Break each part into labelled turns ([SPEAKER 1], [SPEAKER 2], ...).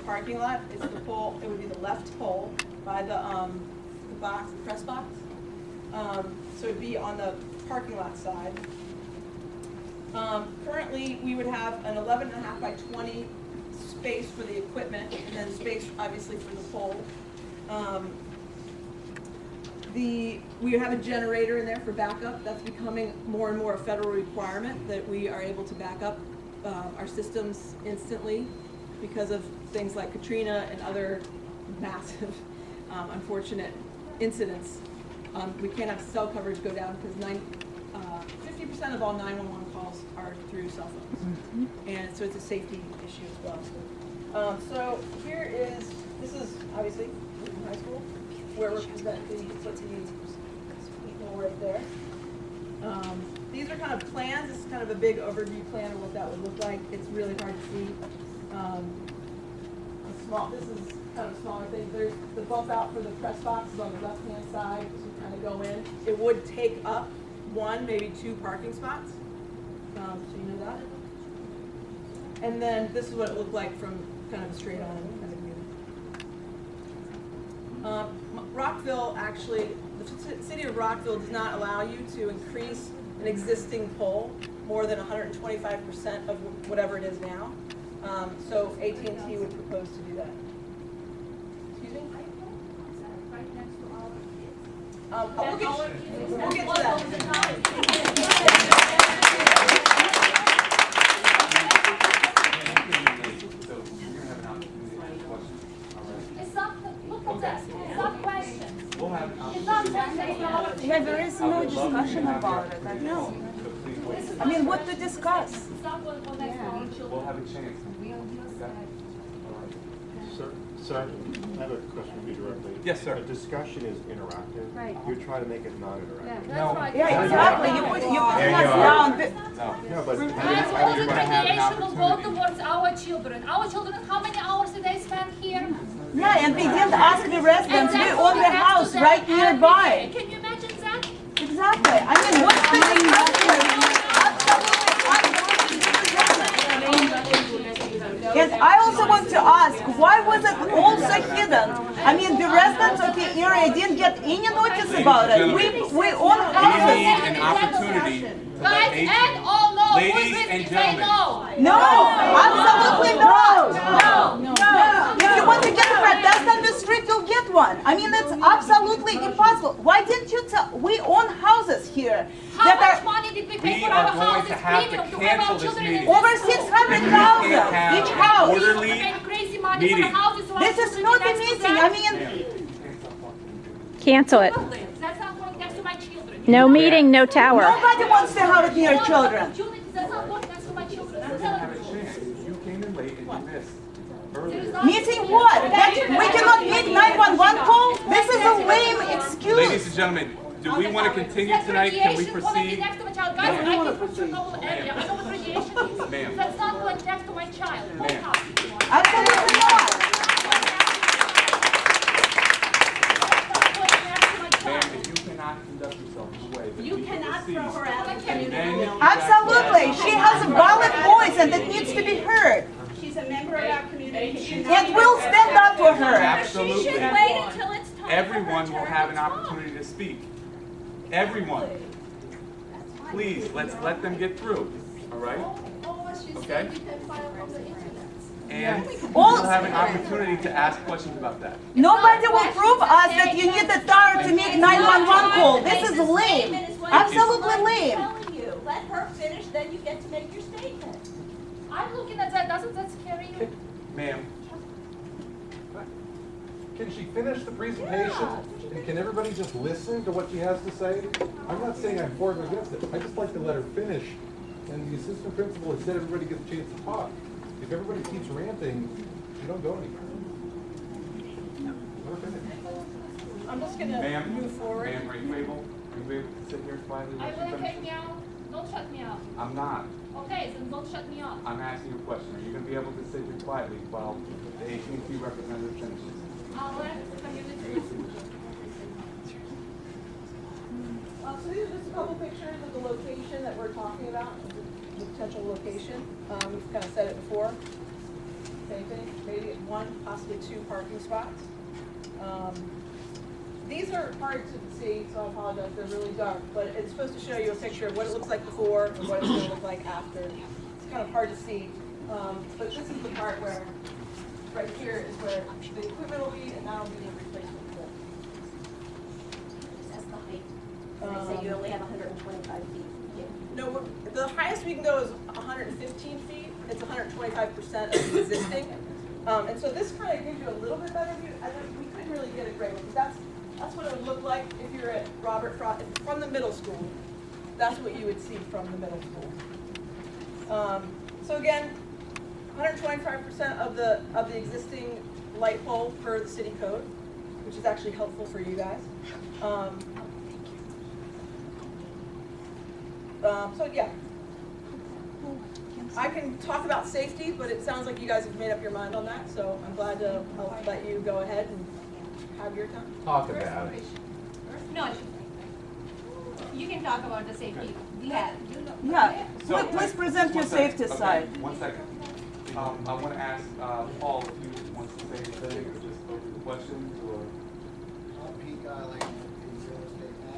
[SPEAKER 1] parking lot. It's the pole, it would be the left pole by the box, the press box. So it'd be on the parking lot side. Currently, we would have an 11.5 by 20 space for the equipment, and then space obviously for the pole. We have a generator in there for backup. That's becoming more and more a federal requirement that we are able to back up our systems instantly because of things like Katrina and other massive, unfortunate incidents. We can't have cell coverage go down because 50% of all 911 calls are through cell phones. And so it's a safety issue as well. So here is, this is obviously Wootton High School, where we're presenting, you can put these people right there. These are kind of plans. This is kind of a big overview plan of what that would look like. It's really hard to see. This is kind of a smaller thing. There's the bump out for the press box is on the left-hand side as you kind of go in. It would take up 1, maybe 2 parking spots. So you know that. And then this is what it looked like from kind of a straight on kind of view. Rockville actually, the city of Rockville does not allow you to increase an existing pole more than 125% of whatever it is now. So AT&T would propose to do that. Excuse me? We'll get to that.
[SPEAKER 2] Yeah, there is no discussion about it. I know. I mean, what to discuss?
[SPEAKER 3] We'll have a chance.
[SPEAKER 4] Sir, I have a question for you directly.
[SPEAKER 3] Yes, sir.
[SPEAKER 4] A discussion is interactive.
[SPEAKER 5] Right.
[SPEAKER 4] You're trying to make it non-interactive.
[SPEAKER 5] That's right.
[SPEAKER 2] Yeah, exactly. You put us down.
[SPEAKER 4] No, but
[SPEAKER 5] Guys, all the radiation will go towards our children. Our children, how many hours do they spend here?
[SPEAKER 2] Yeah, and they didn't ask the residents. We own the house right nearby.
[SPEAKER 5] Can you imagine that?
[SPEAKER 2] Exactly. I mean, what's the discussion? And I also want to ask, why was it also hidden? I mean, the residents of the area didn't get any notice about it. We own houses.
[SPEAKER 3] We need an opportunity to
[SPEAKER 5] Guys, and all know.
[SPEAKER 3] Ladies and gentlemen.
[SPEAKER 2] No, absolutely not. No. If you want to get a protest on the street, you'll get one. I mean, it's absolutely impossible. Why didn't you tell? We own houses here.
[SPEAKER 5] How much money did we pay for our houses? Premium to have our children in
[SPEAKER 2] Over 600,000 each house.
[SPEAKER 3] Orderly
[SPEAKER 5] crazy money for the houses.
[SPEAKER 2] This is not a meeting. I mean,
[SPEAKER 6] Cancel it.
[SPEAKER 5] That's not going next to my children.
[SPEAKER 6] No meeting, no tower.
[SPEAKER 2] nobody wants to have it near children.
[SPEAKER 5] That's not going next to my children. I'm telling you.
[SPEAKER 3] You came in late and you missed. Earlier.
[SPEAKER 2] Meeting what? That we cannot meet 911 call? This is a lame excuse.
[SPEAKER 3] Ladies and gentlemen, do we want to continue tonight? Can we proceed?
[SPEAKER 5] Next to my child. Guys, I came from Chernobyl area. I know what radiation is.
[SPEAKER 3] Ma'am.
[SPEAKER 5] That's not going next to my child.
[SPEAKER 3] Ma'am.
[SPEAKER 2] Absolutely not.
[SPEAKER 3] Ma'am, if you cannot conduct yourself in a way that
[SPEAKER 1] You
[SPEAKER 3] we can
[SPEAKER 1] cannot
[SPEAKER 3] proceed,
[SPEAKER 1] throw her out of the community.
[SPEAKER 3] then
[SPEAKER 2] Absolutely. She has a valid voice and it needs to be heard.
[SPEAKER 1] She's a member of our community.
[SPEAKER 2] And we'll stand up for her.
[SPEAKER 3] absolutely.
[SPEAKER 5] She should wait until it's time.
[SPEAKER 3] Everyone will have an opportunity to speak. Everyone. Please, let's let them get through. All right? Okay? And we'll have an opportunity to ask questions about that.
[SPEAKER 2] Nobody will prove us that you need a tower to make 911 call. This is lame. Absolutely lame.
[SPEAKER 1] Let her finish, then you get to make your statement.
[SPEAKER 5] I'm looking at that. Doesn't that scare you?
[SPEAKER 3] Ma'am,
[SPEAKER 7] Can she finish the presentation? And can everybody just listen to what she has to say? I'm not saying I'm for or against it. I just like to let her finish. And the assistant principal has said everybody gets a chance to talk. If everybody keeps ranting, you don't go anywhere. Let her finish.
[SPEAKER 1] I'm just gonna move forward.
[SPEAKER 3] ma'am, are you able to sit here quietly?
[SPEAKER 5] Are you going to take me out? Don't shut me out.
[SPEAKER 3] I'm not.
[SPEAKER 5] Okay, then don't shut me out.
[SPEAKER 3] I'm asking you a question. Are you going to be able to sit here quietly while the AT&T representative finishes?
[SPEAKER 5] I'll let the community.
[SPEAKER 1] So these are just a couple pictures of the location that we're talking about, the potential location. We've kind of said it before. Same thing, maybe one 1, possibly 2 parking spots. These are hard to see, so I apologize, they're really dark, but it's supposed to show you a picture of what it looks like before and what it's going to look like after. It's kind of hard to see, but this is the part where, right here is where the equipment will be, and that'll be the replacement for.
[SPEAKER 8] That's the height. They say you only have 125 feet.
[SPEAKER 1] No, the highest we can go is 115 feet. It's 125% of the existing. And so this kind of gives you a little bit better view. We couldn't really get a great one, because that's what it would look like if you're at Robert Frost, from the middle school. That's what you would see from the middle school. So again, 125% of the existing light pole per the city code, which is actually helpful for you guys. So yeah, I can talk about safety, but it sounds like you guys have made up your mind on that, so I'm glad to let you go ahead and have your time.
[SPEAKER 3] Talk about it.
[SPEAKER 5] No, you can talk about the safety. Yeah.
[SPEAKER 2] Yeah,
[SPEAKER 3] So,
[SPEAKER 2] please present your
[SPEAKER 3] just one
[SPEAKER 2] safety
[SPEAKER 3] second.
[SPEAKER 2] side.
[SPEAKER 3] Okay, 1 second. I want to ask Paul if he wants to say anything, or just open the questions, or.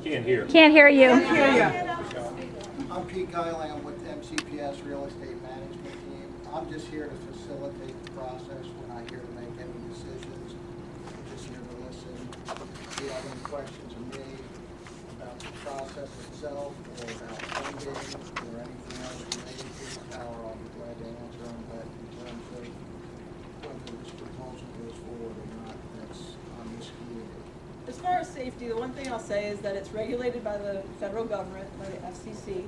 [SPEAKER 4] Can't hear.
[SPEAKER 6] Can't hear you.
[SPEAKER 9] I'm Pete Guyland with MCPS Real Estate Management Team. I'm just here to facilitate the process. We're not here to make any decisions. We're just here to listen. If you have any questions of me about the process itself, or about funding, or anything else related to the tower, I'll be glad to answer them. But in terms of whether this proposal goes forward or not, that's on this community.
[SPEAKER 1] As far as safety, the one thing I'll say is that it's regulated by the federal government, by the FCC,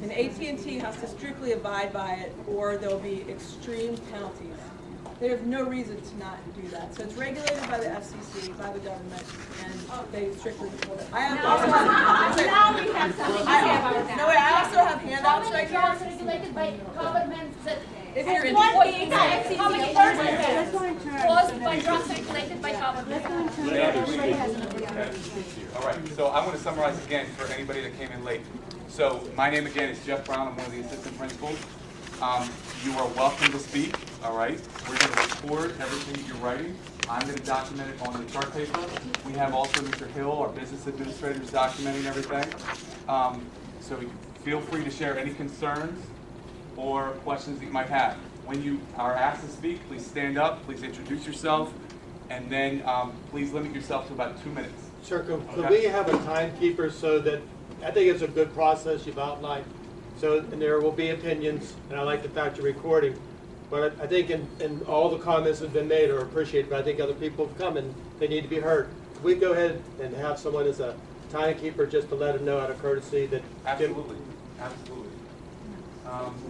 [SPEAKER 1] and AT&T has to strictly abide by it, or there'll be extreme penalties. They have no reason to not do that. So it's regulated by the FCC, by the government, and they strictly uphold it. I also
[SPEAKER 5] Now we have something to say about that.
[SPEAKER 1] no wait, I also have
[SPEAKER 5] How
[SPEAKER 1] handouts
[SPEAKER 5] many
[SPEAKER 1] right
[SPEAKER 5] jobs
[SPEAKER 1] here.
[SPEAKER 5] regulated by government that
[SPEAKER 1] If you're in
[SPEAKER 5] how many persons caused by drugs regulated by government?
[SPEAKER 3] All right, so I'm going to summarize again for anybody that came in late. So my name again is Jeff Brown. I'm one of the assistant principals. You are welcome to speak, all right? We're going to record everything that you're writing. I'm going to document it on the chart paper. We have also Mr. Hill, our business administrator, is documenting everything. So feel free to share any concerns or questions that you might have. When you are asked to speak, please stand up, please introduce yourself, and then please limit yourself to about 2 minutes.
[SPEAKER 10] Sir, could
[SPEAKER 3] Okay.
[SPEAKER 10] we have a timekeeper so that, I think it's a good process you've outlined, so, and there will be opinions, and I like the fact you're recording, but I think in all the comments that have been made are appreciated, but I think other people have come and they need to be heard. Could we go ahead and have someone as a timekeeper just to let them know out of courtesy that?
[SPEAKER 3] Absolutely, absolutely.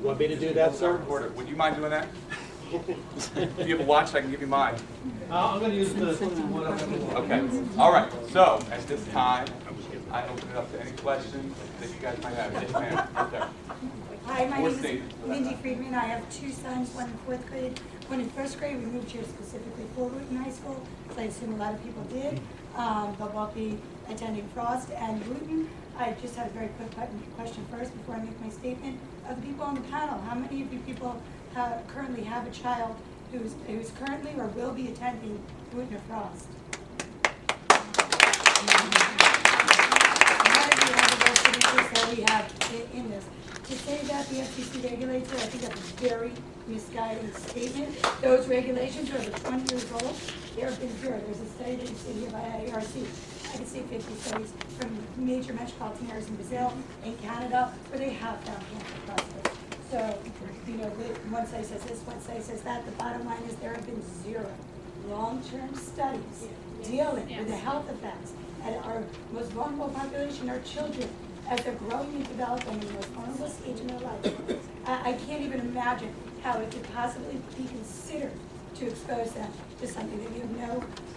[SPEAKER 10] Want me to do that, sir?
[SPEAKER 3] Recorder, would you mind doing that? If you have a watch, I can give you mine.
[SPEAKER 10] I'm going to use the one I'm going to.
[SPEAKER 3] Okay, all right, so at this time, I open it up to any questions that you guys might have. Yes, ma'am, right there.
[SPEAKER 11] Hi, my
[SPEAKER 3] Or
[SPEAKER 11] name
[SPEAKER 3] Steve.
[SPEAKER 11] is Mindy Friedman. I have 2 sons, one in 4th grade, one in 1st grade. We moved here specifically for Wootton High School, so I assume a lot of people did. But we'll be attending Frost and Wootton. I just have a very quick question first before I make my statement. Of the people on the panel, how many of you people currently have a child who's currently or will be attending Wootton or Frost? That we have in this. To say that the FCC regulates it, I think that's a very misguided statement. Those regulations are over 20 years old. There have been 0. There's a study that you see here by IARC. I can see 50 studies from major metropolitan areas in Brazil, in Canada, where they have found cancer prostate. So, you know, one study says this, one study says that. The bottom line is there have been 0 long-term studies dealing with the health effects. And our most vulnerable population are children, as they're growing and developing in the most vulnerable stage in their life. I can't even imagine how it could possibly be considered to expose them to something that you have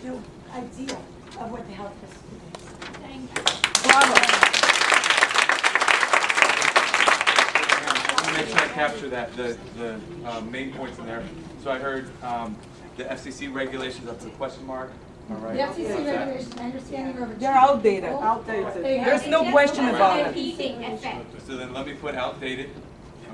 [SPEAKER 11] no idea of what the health risks could be.
[SPEAKER 5] Thank you.
[SPEAKER 2] Bravo.
[SPEAKER 3] I want to make sure I capture that, the main points in there. So I heard the FCC regulations up to the question mark. All right.
[SPEAKER 11] The FCC regulations, my understanding, are over
[SPEAKER 2] They're outdated. There's no question about it.
[SPEAKER 5] Heating effect.
[SPEAKER 3] So then let me put outdated,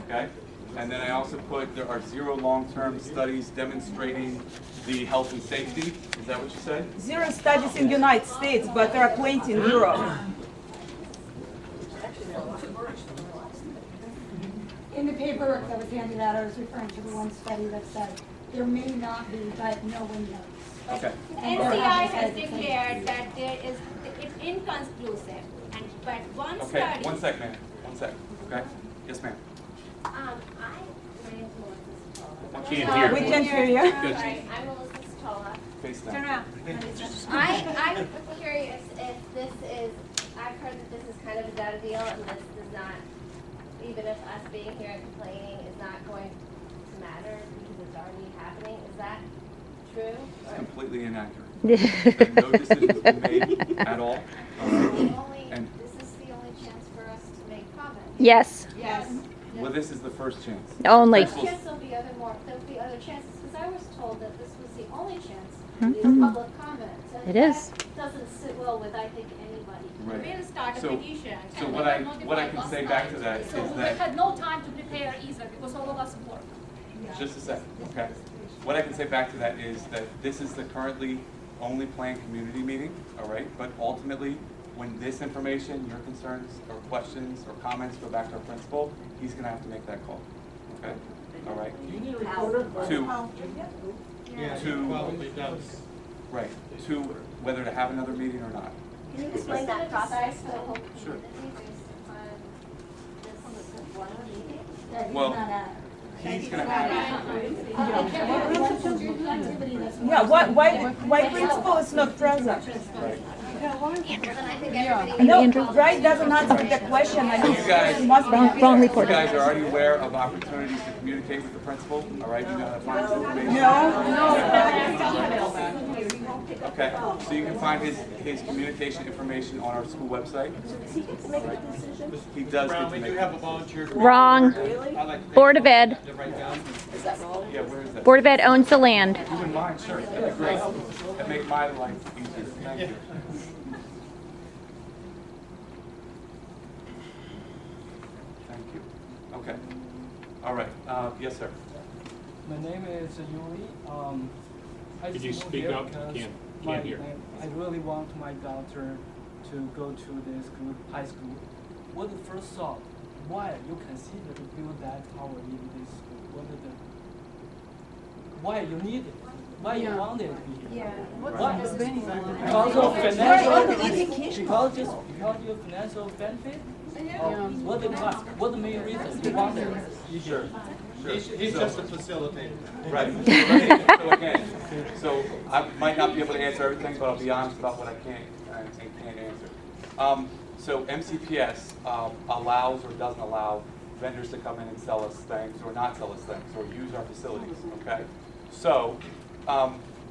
[SPEAKER 3] okay? And then I also put there are 0 long-term studies demonstrating the health and safety. Is that what you said?
[SPEAKER 2] 0 studies in United States, but there are plenty in Europe.
[SPEAKER 11] In the paperwork that was handed out, I was referring to the one study that said there may not be, but no one knows.
[SPEAKER 3] Okay.
[SPEAKER 8] NCI has declared that it's inconclusive, but one
[SPEAKER 3] Okay,
[SPEAKER 8] study.
[SPEAKER 3] one sec, ma'am. One sec. Okay? Yes, ma'am.
[SPEAKER 8] My name's Melissa Stola.
[SPEAKER 4] Can't hear.
[SPEAKER 2] We can hear you.
[SPEAKER 8] Sorry, I'm Melissa Stola.
[SPEAKER 3] Face down.
[SPEAKER 8] Turn around. I'm curious if this is, I've heard that this is kind of a done deal and this does not, even if us being here and complaining is not going to matter because it's already happening. Is that true?
[SPEAKER 3] It's completely inaccurate. No decision's been made at all. And
[SPEAKER 8] This is the only chance for us to make comments.
[SPEAKER 6] Yes,
[SPEAKER 8] Yes.
[SPEAKER 3] well, this is the first chance.
[SPEAKER 6] only.
[SPEAKER 8] I guess there'll be other chances, because I was told that this was the only chance for public comments. And
[SPEAKER 6] It is.
[SPEAKER 8] that doesn't sit well with, I think, anybody.
[SPEAKER 3] Right.
[SPEAKER 8] We're gonna start a
[SPEAKER 3] So-
[SPEAKER 8] petition.
[SPEAKER 3] So
[SPEAKER 5] And
[SPEAKER 3] what
[SPEAKER 5] we
[SPEAKER 3] I
[SPEAKER 5] were
[SPEAKER 3] what I
[SPEAKER 5] notified
[SPEAKER 3] can
[SPEAKER 5] last
[SPEAKER 3] say back
[SPEAKER 5] night.
[SPEAKER 3] to that
[SPEAKER 5] So
[SPEAKER 3] is
[SPEAKER 5] we
[SPEAKER 3] that
[SPEAKER 5] had no time to prepare either because all of us work.
[SPEAKER 3] just a second, okay? What I can say back to that is that this is the currently only planned community meeting, all right? But ultimately, when this information, your concerns or questions or comments go back to our principal, he's gonna have to make that call, okay? All right?
[SPEAKER 10] Do you need a recorder?
[SPEAKER 3] To,
[SPEAKER 10] Probably does.
[SPEAKER 3] right, to whether to have another meeting or not.
[SPEAKER 8] Can you explain that process for the whole
[SPEAKER 3] Sure.
[SPEAKER 8] community based on this one meeting?
[SPEAKER 3] Well, he's gonna have,
[SPEAKER 2] Yeah, why principal is not present?
[SPEAKER 8] Well, then I think everybody.
[SPEAKER 2] No, right doesn't answer the question. I mean,
[SPEAKER 3] You guys-
[SPEAKER 2] it must be
[SPEAKER 6] Wrong
[SPEAKER 3] you
[SPEAKER 6] reporter.
[SPEAKER 3] guys are already aware of opportunities to communicate with the principal, all right? You know how to find this information. Okay, so you can find his communication information on our school website. He does
[SPEAKER 10] Brown,
[SPEAKER 3] get
[SPEAKER 10] we
[SPEAKER 3] to
[SPEAKER 10] do
[SPEAKER 3] make.
[SPEAKER 10] have a volunteer.
[SPEAKER 6] Wrong.
[SPEAKER 10] I'd like to
[SPEAKER 6] Board of Ed.
[SPEAKER 10] to write down.
[SPEAKER 3] Yeah, where is that?
[SPEAKER 6] Board of Ed owns the land.
[SPEAKER 3] You wouldn't mind, sure, that'd be great. That'd make my life easier, thank you. Thank you. Okay. All right, yes, sir.
[SPEAKER 12] My name is Yuri. I
[SPEAKER 4] Could
[SPEAKER 12] just
[SPEAKER 4] you
[SPEAKER 12] moved
[SPEAKER 4] speak
[SPEAKER 12] here
[SPEAKER 4] up?
[SPEAKER 12] because
[SPEAKER 4] Can't hear.
[SPEAKER 12] I really want my daughter to go to this good high school. What the first thought? Why you consider to build that tower in this school? What are the? Why you need it? Why you want it to be here? Why? Because of financial. Because your financial benefit. What the main reason you want it?
[SPEAKER 3] Sure.
[SPEAKER 10] He's just a facilitator.
[SPEAKER 3] Right. So again, so I might not be able to answer everything, but I'll be honest about what I can and can't answer. So MCPS allows or doesn't allow vendors to come in and sell us things or not sell us things or use our facilities, okay? So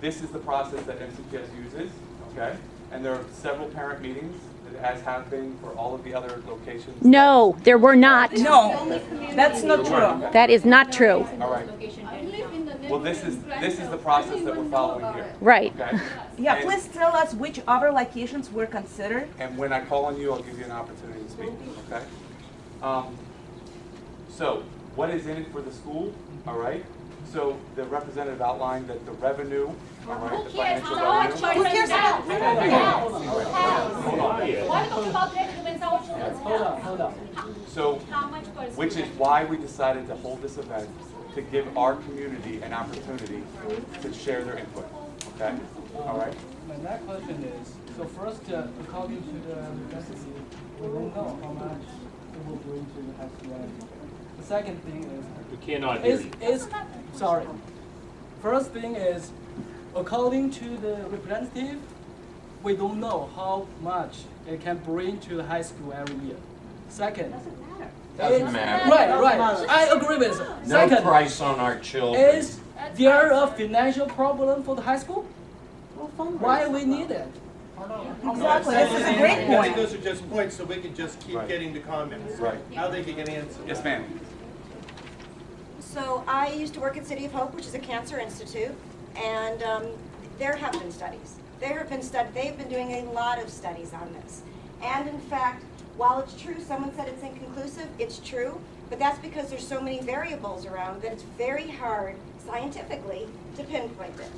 [SPEAKER 3] this is the process that MCPS uses, okay? And there are several parent meetings, as have been for all of the other locations.
[SPEAKER 6] No, there were not.
[SPEAKER 2] No, that's not true.
[SPEAKER 6] That is not true.
[SPEAKER 3] All right. Well, this is the process that we're following here.
[SPEAKER 6] Right.
[SPEAKER 3] Okay?
[SPEAKER 2] Yeah,
[SPEAKER 3] And-
[SPEAKER 2] please tell us which other locations were considered.
[SPEAKER 3] And when I call on you, I'll give you an opportunity to speak, okay? So, what is in it for the school, all right? So, the representative outlined that the revenue, all right, the
[SPEAKER 5] Who cares
[SPEAKER 3] financial
[SPEAKER 5] how much
[SPEAKER 3] revenue.
[SPEAKER 5] money is out?
[SPEAKER 4] Hold on.
[SPEAKER 5] Why talk about revenue when our children's
[SPEAKER 12] Hold on.
[SPEAKER 3] So,
[SPEAKER 5] How much per
[SPEAKER 3] which is
[SPEAKER 5] student?
[SPEAKER 3] why we decided to hold this event, to give our community an opportunity to share their input, okay? All right?
[SPEAKER 12] My next question is, so first, according to the university, we don't know how much it will bring to the high school. The second thing
[SPEAKER 4] We cannot hear you.
[SPEAKER 12] is sorry. First thing is, according to the representative, we don't know how much it can bring to the high school every year. Second,
[SPEAKER 13] Doesn't matter.
[SPEAKER 12] Right. I agree with you.
[SPEAKER 13] No
[SPEAKER 12] Second,
[SPEAKER 13] price on our children.
[SPEAKER 12] is there a financial problem for the high school? Why we need it?
[SPEAKER 2] Exactly, this is a great
[SPEAKER 10] I think
[SPEAKER 2] point.
[SPEAKER 10] those are just points, so we can just keep
[SPEAKER 3] Right.
[SPEAKER 10] getting the comments.
[SPEAKER 3] Right.
[SPEAKER 10] How they can get answered.
[SPEAKER 3] Yes, ma'am.
[SPEAKER 8] So I used to work at City of Hope, which is a cancer institute, and there have been studies. They've been doing a lot of studies on this. And in fact, while it's true, someone said it's inconclusive, it's true.
[SPEAKER 14] but that's because there's so many variables around that it's very hard scientifically to pinpoint it.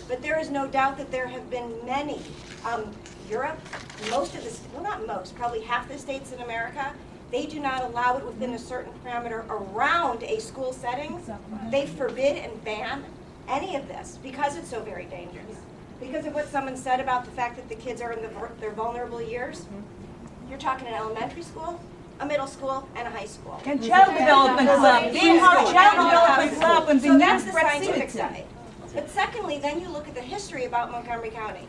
[SPEAKER 14] But there is no doubt that there have been many. Europe, most of the, well not most, probably half the states in America, they do not allow it within a certain parameter around a school setting. They forbid and ban any of this because it's so very dangerous. Because of what someone said about the fact that the kids are in their vulnerable years. You're talking an elementary school, a middle school, and a high school.
[SPEAKER 2] And child development club, they have child development club and
[SPEAKER 14] So
[SPEAKER 2] the
[SPEAKER 14] that's
[SPEAKER 2] needs
[SPEAKER 14] the scientific
[SPEAKER 2] proximity.
[SPEAKER 14] side. But secondly, then you look at the history about Montgomery County.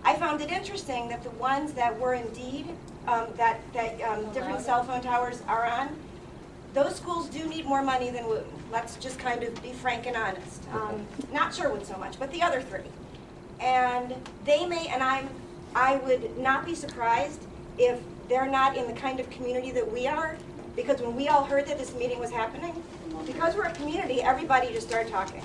[SPEAKER 14] I found it interesting that the ones that were indeed, different cell phone towers are on, those schools do need more money than Wootton. Let's just kind of be frank and honest. Not Sherwood so much, but the other three. And they may, and I would not be surprised if they're not in the kind of community that we are, because when we all heard that this meeting was happening, because we're a community, everybody just started talking.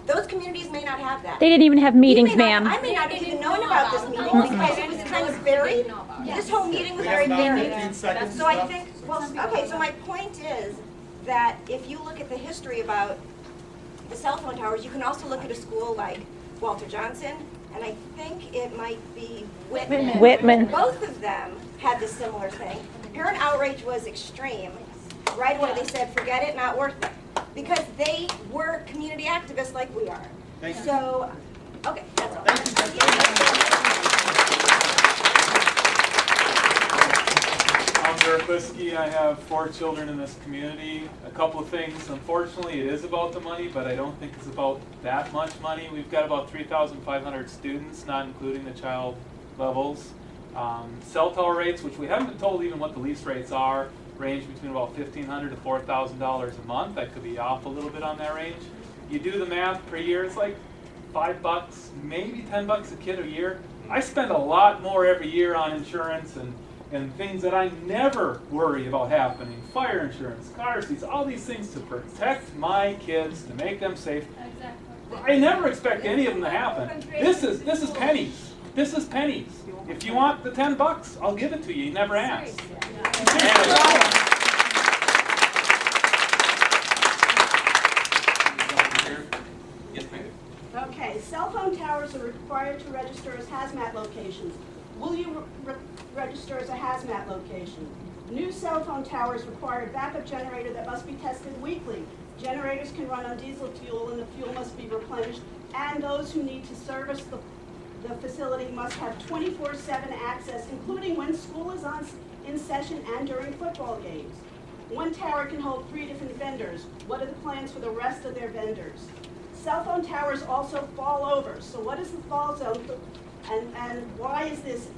[SPEAKER 14] Those communities may not have that.
[SPEAKER 6] They didn't even have meetings,
[SPEAKER 14] You may not-
[SPEAKER 6] ma'am.
[SPEAKER 14] I may not have even known about this meeting because it was kind of buried. This whole meeting was very buried. So I think, well, okay, so my point is that if you look at the history about the cell phone towers, you can also look at a school like Walter Johnson, and I think it might be Whitman.
[SPEAKER 6] Whitman.
[SPEAKER 14] Both of them had this similar thing. Parent outrage was extreme. Right away they said, forget it, not worth it. Because they were community activists like we are.
[SPEAKER 10] Thank you.
[SPEAKER 14] So, okay, that's all.
[SPEAKER 15] I'm Derek Liskey. I have 4 children in this community. A couple of things. Unfortunately, it is about the money, but I don't think it's about that much money. We've got about 3,500 students, not including the child levels. Cell tower rates, which we haven't been told even what the lease rates are, range between about $1,500 to $4,000 a month. I could be off a little bit on that range. You do the math per year, it's like $5, maybe $10 a kid a year. I spend a lot more every year on insurance and things that I never worry about happening. Fire insurance, car seats, all these things to protect my kids, to make them safe. I never expect any of them to happen. This is pennies. This is pennies. If you want the $10, I'll give it to you. You never ask.
[SPEAKER 3] Yes, ma'am.
[SPEAKER 16] Okay, cell phone towers are required to register as hazmat locations. Will you register as a hazmat location? New cell phone towers require a backup generator that must be tested weekly. Generators can run on diesel fuel and the fuel must be replenished. And those who need to service the facility must have 24/7 access, including when school is in session and during football games. One tower can hold 3 different vendors. What are the plans for the rest of their vendors? Cell phone towers also fall over. So what is the fall zone and why is this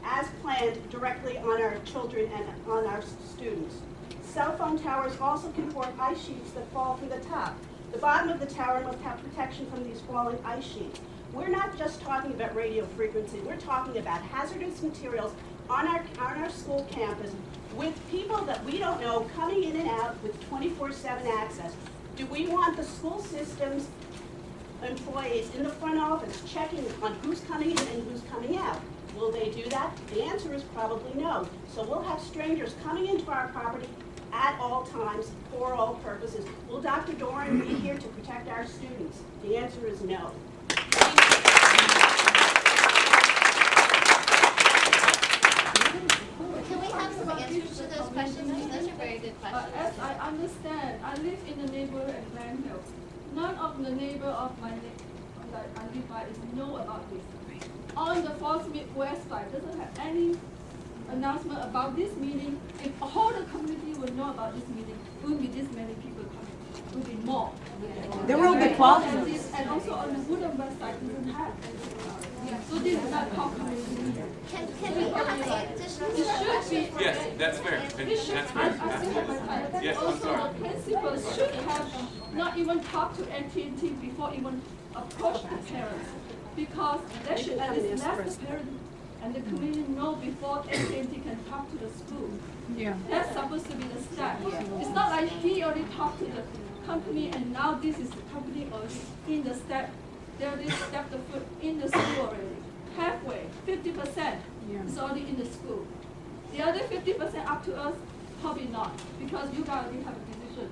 [SPEAKER 16] as planned directly on our children and on our students? Cell phone towers also can form ice sheets that fall from the top. The bottom of the tower must have protection from these falling ice sheets. We're not just talking about radio frequency, we're talking about hazardous materials on our school campus with people that we don't know coming in and out with 24/7 access. Do we want the school system's employees in the front office checking on who's coming in and who's coming out? Will they do that? The answer is probably no. So we'll have strangers coming into our property at all times for all purposes. Will Dr. Doran be here to protect our students? The answer is no.
[SPEAKER 8] Can we have some answers to those questions? Because those are very good questions.
[SPEAKER 17] As I understand, I live in the neighborhood at Glen Hill. None of the neighbor of my that I live by is know about this. On the Falls Midwest side doesn't have any announcement about this meeting. If all the community would know about this meeting, it wouldn't be this many people coming. It would be more.
[SPEAKER 2] There will be qualities.
[SPEAKER 17] And also on the Wootton West side doesn't have. So this is not called community meeting.
[SPEAKER 8] Can we have additional?
[SPEAKER 17] It should be.
[SPEAKER 3] Yes, that's fair. That's fair. Yes, I'm
[SPEAKER 17] Also,
[SPEAKER 3] sorry.
[SPEAKER 17] the principals should have not even talked to AT&T before even approach the parents, because they should at least let the parents and the community know before AT&T can talk to the school.
[SPEAKER 2] Yeah.
[SPEAKER 17] That's supposed to be the step. It's not like he already talked to the company and now this is the company already in the step. They already stepped the foot in the school already. Halfway, 50% is already in the school. The other 50% up to us, Probably not, because you guys already have a decision.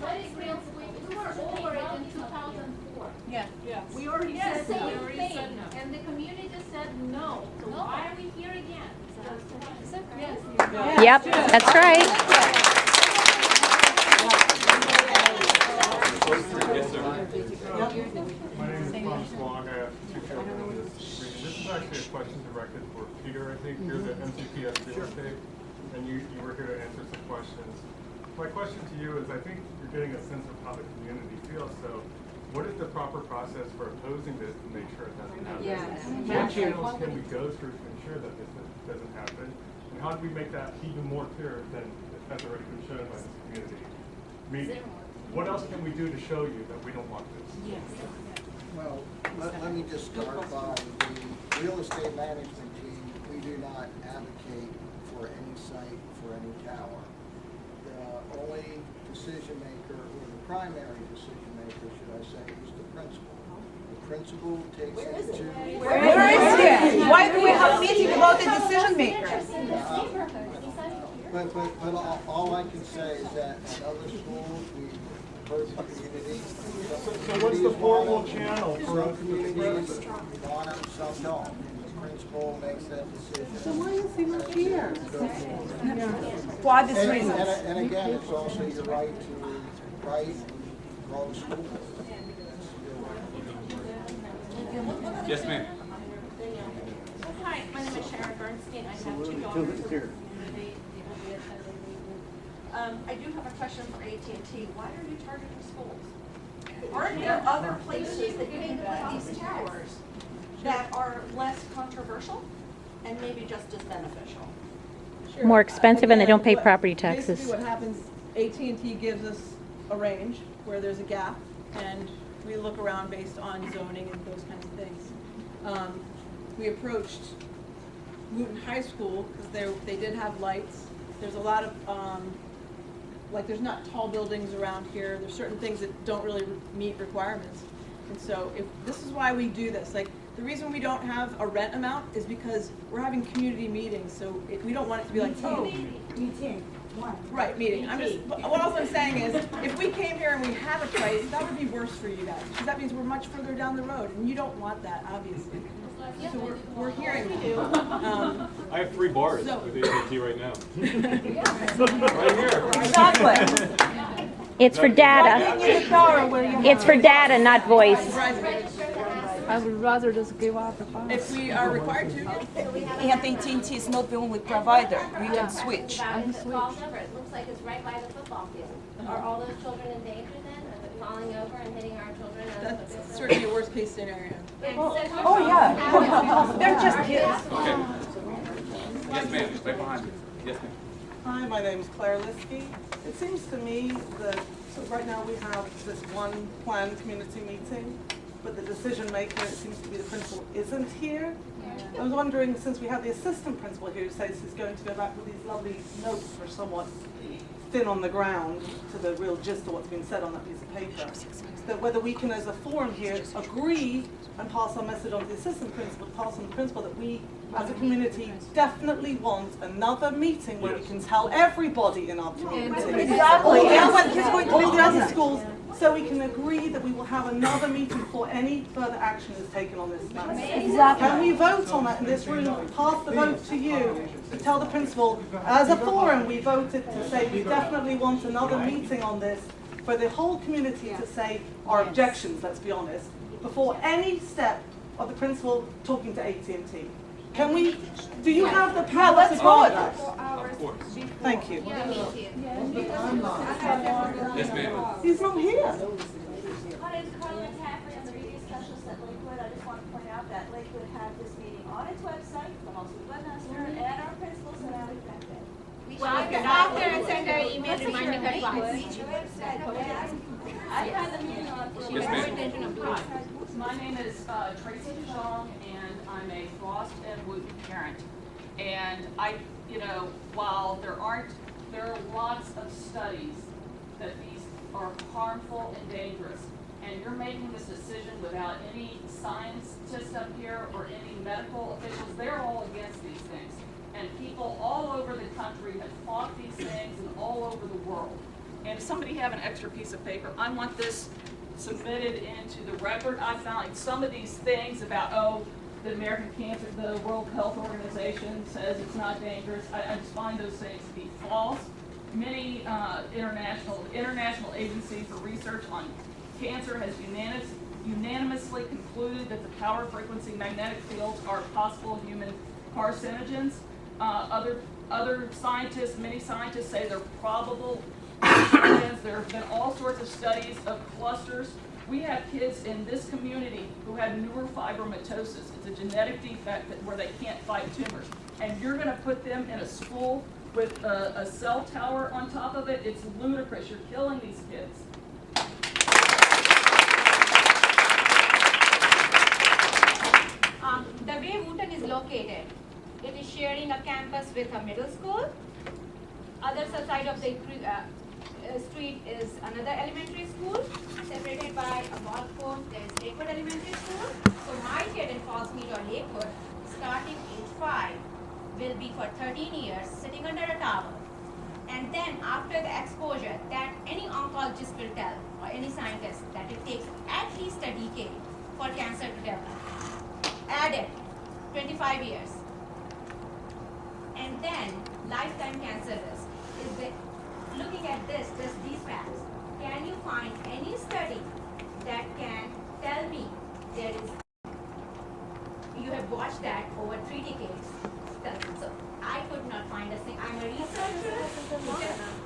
[SPEAKER 5] What is real sweet? We were over it in 2004.
[SPEAKER 2] Yeah.
[SPEAKER 16] We already
[SPEAKER 5] Yes,
[SPEAKER 16] said
[SPEAKER 5] same
[SPEAKER 16] no.
[SPEAKER 5] thing, and the community said no. So why are we here again? Yes.
[SPEAKER 6] Yep, that's right.
[SPEAKER 3] Yes, sir.
[SPEAKER 18] My name is Thomas Long. I have 2 children in this region. This is actually a question directed for Peter, I think. You're the MCPS real estate, and you were here to answer some questions. My question to you is, I think you're getting a sense of how the community feels, so what is the proper process for opposing this to make sure it doesn't happen? What channels can we go through to ensure that this doesn't happen? And how do we make that even more clear than has already been shown by this community? I mean, what else can we do to show you that we don't want this?
[SPEAKER 9] Well, let me just start by the real estate management team. We do not advocate for any site, for any tower. The only decision maker, or the primary decision maker, should I say, is the principal. The principal takes it to...
[SPEAKER 2] Where is it? Why do we have a meeting about the decision makers?
[SPEAKER 9] But all I can say is that at other schools, we heard the community.
[SPEAKER 18] So what's the formal channel for us
[SPEAKER 9] Some
[SPEAKER 18] to
[SPEAKER 9] communities
[SPEAKER 18] express it?
[SPEAKER 9] want them, some don't. And the principal makes that decision.
[SPEAKER 2] So why is he not here?
[SPEAKER 9] For
[SPEAKER 2] obvious reasons.
[SPEAKER 9] And again, it's also your right to write and call the school.
[SPEAKER 3] Yes, ma'am.
[SPEAKER 19] Hi, my name is Sharon Bernstein. I have 2 daughters. I do have a question for AT&T. Why are you targeting schools? Aren't there other places that you can put these towers that are less controversial and maybe just as beneficial?
[SPEAKER 1] Sure.
[SPEAKER 6] More expensive and they don't pay
[SPEAKER 1] What-
[SPEAKER 6] property taxes.
[SPEAKER 1] Basically what happens, AT&T gives us a range where there's a gap, and we look around based on zoning and those kinds of things. We approached Wootton High School because they did have lights. There's a lot of, like there's not tall buildings around here. There's certain things that don't really meet requirements. And so if this is why we do this. Like the reason we don't have a rent amount is because we're having community meetings. So we don't want it to be like, oh,
[SPEAKER 11] Meeting.
[SPEAKER 1] right, meeting. I'm just, what else I'm saying is, if we came here and we have a price, that would be worse for you guys. Because that means we're much further down the road, and you don't want that, obviously. So we're hearing you.
[SPEAKER 20] I have 3 bars
[SPEAKER 1] So-
[SPEAKER 20] with AT&T right now.
[SPEAKER 2] Right here. Exactly.
[SPEAKER 6] It's for data. It's for data, not voice.
[SPEAKER 11] I would rather just give up the box.
[SPEAKER 1] If we are required to,
[SPEAKER 2] And AT&T is not the only provider. We can switch.
[SPEAKER 8] It falls over. It looks like it's right by the football field. Are all those children in danger then? Of it falling over and hitting our children?
[SPEAKER 1] that's certainly a worst case scenario.
[SPEAKER 2] Oh, yeah. They're just kids.
[SPEAKER 3] Okay. Yes, ma'am. Right behind you. Yes, ma'am.
[SPEAKER 21] Hi, my name is Claire Liskey. It seems to me that right now we have this one planned community meeting, but the decision maker, it seems to be the principal, isn't here. I was wondering, since we have the assistant principal here who says he's going to go back with these lovely notes that are somewhat thin on the ground to the real gist of what's been said on that piece of paper, that whether we can, as a forum here, agree and pass our message on to the assistant principal, pass on the principal that we, as a community, definitely want another meeting where we can tell everybody in our community.
[SPEAKER 2] Exactly.
[SPEAKER 21] And when kids going to the other schools, so we can agree that we will have another meeting before any further action is taken on this matter.
[SPEAKER 2] Exactly.
[SPEAKER 21] Can we vote on that in this room, pass the vote to you, to tell the principal, as a forum, we voted to say we definitely want another meeting on this for the whole community to say our objections, let's be honest, before any step of the principal talking to AT&T. Can we, do you have the power to grant that?
[SPEAKER 3] Of course.
[SPEAKER 21] Thank you.
[SPEAKER 3] Yes, ma'am.
[SPEAKER 21] He's not here.
[SPEAKER 19] My name is Carla Taffrey. I'm the media specialist at Lakewood. I just want to point out that Lakewood had this meeting on its website, but also the webmaster and our principals and our executive.
[SPEAKER 8] Well, if you're out there and send our email to Monica
[SPEAKER 19] I've had the meeting on for
[SPEAKER 22] My name is Tracy Jean, and I'm a Frost and Wootton parent. And while there are lots of studies that these are harmful and dangerous, and you're making this decision without any scientists up here or any medical officials, they're all against these things. and people all over the country have fought these things and all over the world. And if somebody have an extra piece of paper, I want this submitted into the record. I found some of these things about, the American Cancer, the World Health Organization says it's not dangerous. I just find those things to be false. Many international agencies for research on cancer has unanimously concluded that the power frequency magnetic fields are possible human carcinogens. Other scientists, many scientists say they're probable carcinogens. There have been all sorts of studies of clusters. We have kids in this community who have neurofibromatosis. It's a genetic defect where they can't fight tumors. And you're going to put them in a school with a cell tower on top of it? It's ludicrous. You're killing these kids.
[SPEAKER 4] The way Wootton is located, it is sharing a campus with a middle school. Other side of the street is another elementary school. Separated by a golf course, there is Lakewood Elementary School. So my kid in Fallsmead or Lakewood, starting age 5, will be for 13 years sitting under a tower. And then after the exposure, that any oncologist will tell, or any scientist, that it takes at least a decade for cancer to develop. Added 25 years. And then lifetime cancer risk. Looking at this, just these facts, can you find any study that can tell me there is, you have watched that over 3 decades? So I could not find a single, I'm a researcher,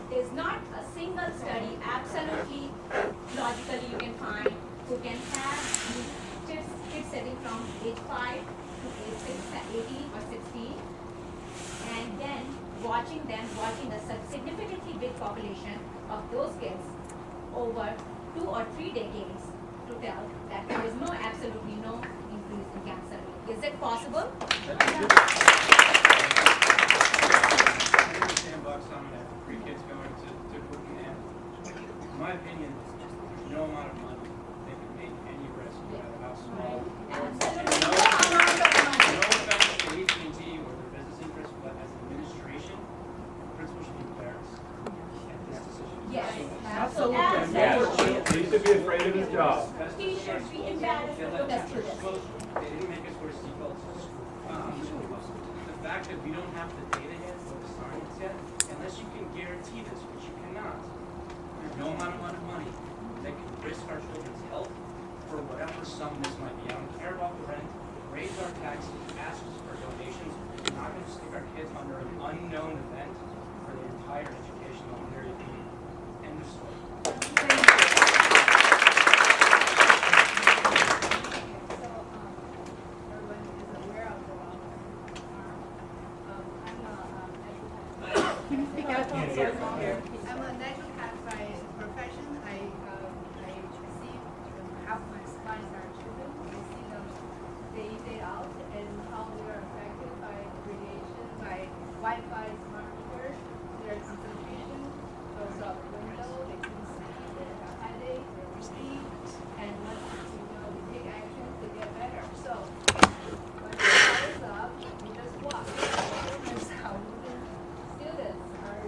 [SPEAKER 4] there's not a single study absolutely logically you can find who can have kids sitting from age 5 to age 18 or 16, and then watching a significantly big population of those kids over 2 or 3 decades to tell that there is absolutely no increase in cancer. Is it possible?
[SPEAKER 7] Pre-kids going to Wootton High. In my opinion, there's no amount of money they can make any risk, no matter how small. No offense to AT&T or their business interests, but as an administration, the principal should be embarrassed at this decision.
[SPEAKER 4] Yes,
[SPEAKER 7] absolutely.
[SPEAKER 10] He should be afraid of his job.
[SPEAKER 4] He should be embarrassed to look at students.
[SPEAKER 7] They didn't make us wear seatbelts to school. The fact that we don't have the data yet or the science yet, unless you can guarantee this, which you cannot, there's no amount of money that can risk our children's health for whatever sum this might be. I don't care about the rent, raise our taxes, ask us for donations. We're not going to stick our kids under an unknown event for their entire educational period. End of story.
[SPEAKER 23] I'm a naturopath by profession. I see how my clients are children. I see them day in, day out, and how they are affected by radiation, by Wi-Fi, smart meters, their concentration goes out the window, they can sleep, they have headache, they sleep, and once we take action to get better. So when the power is up, we just walk. That's how students are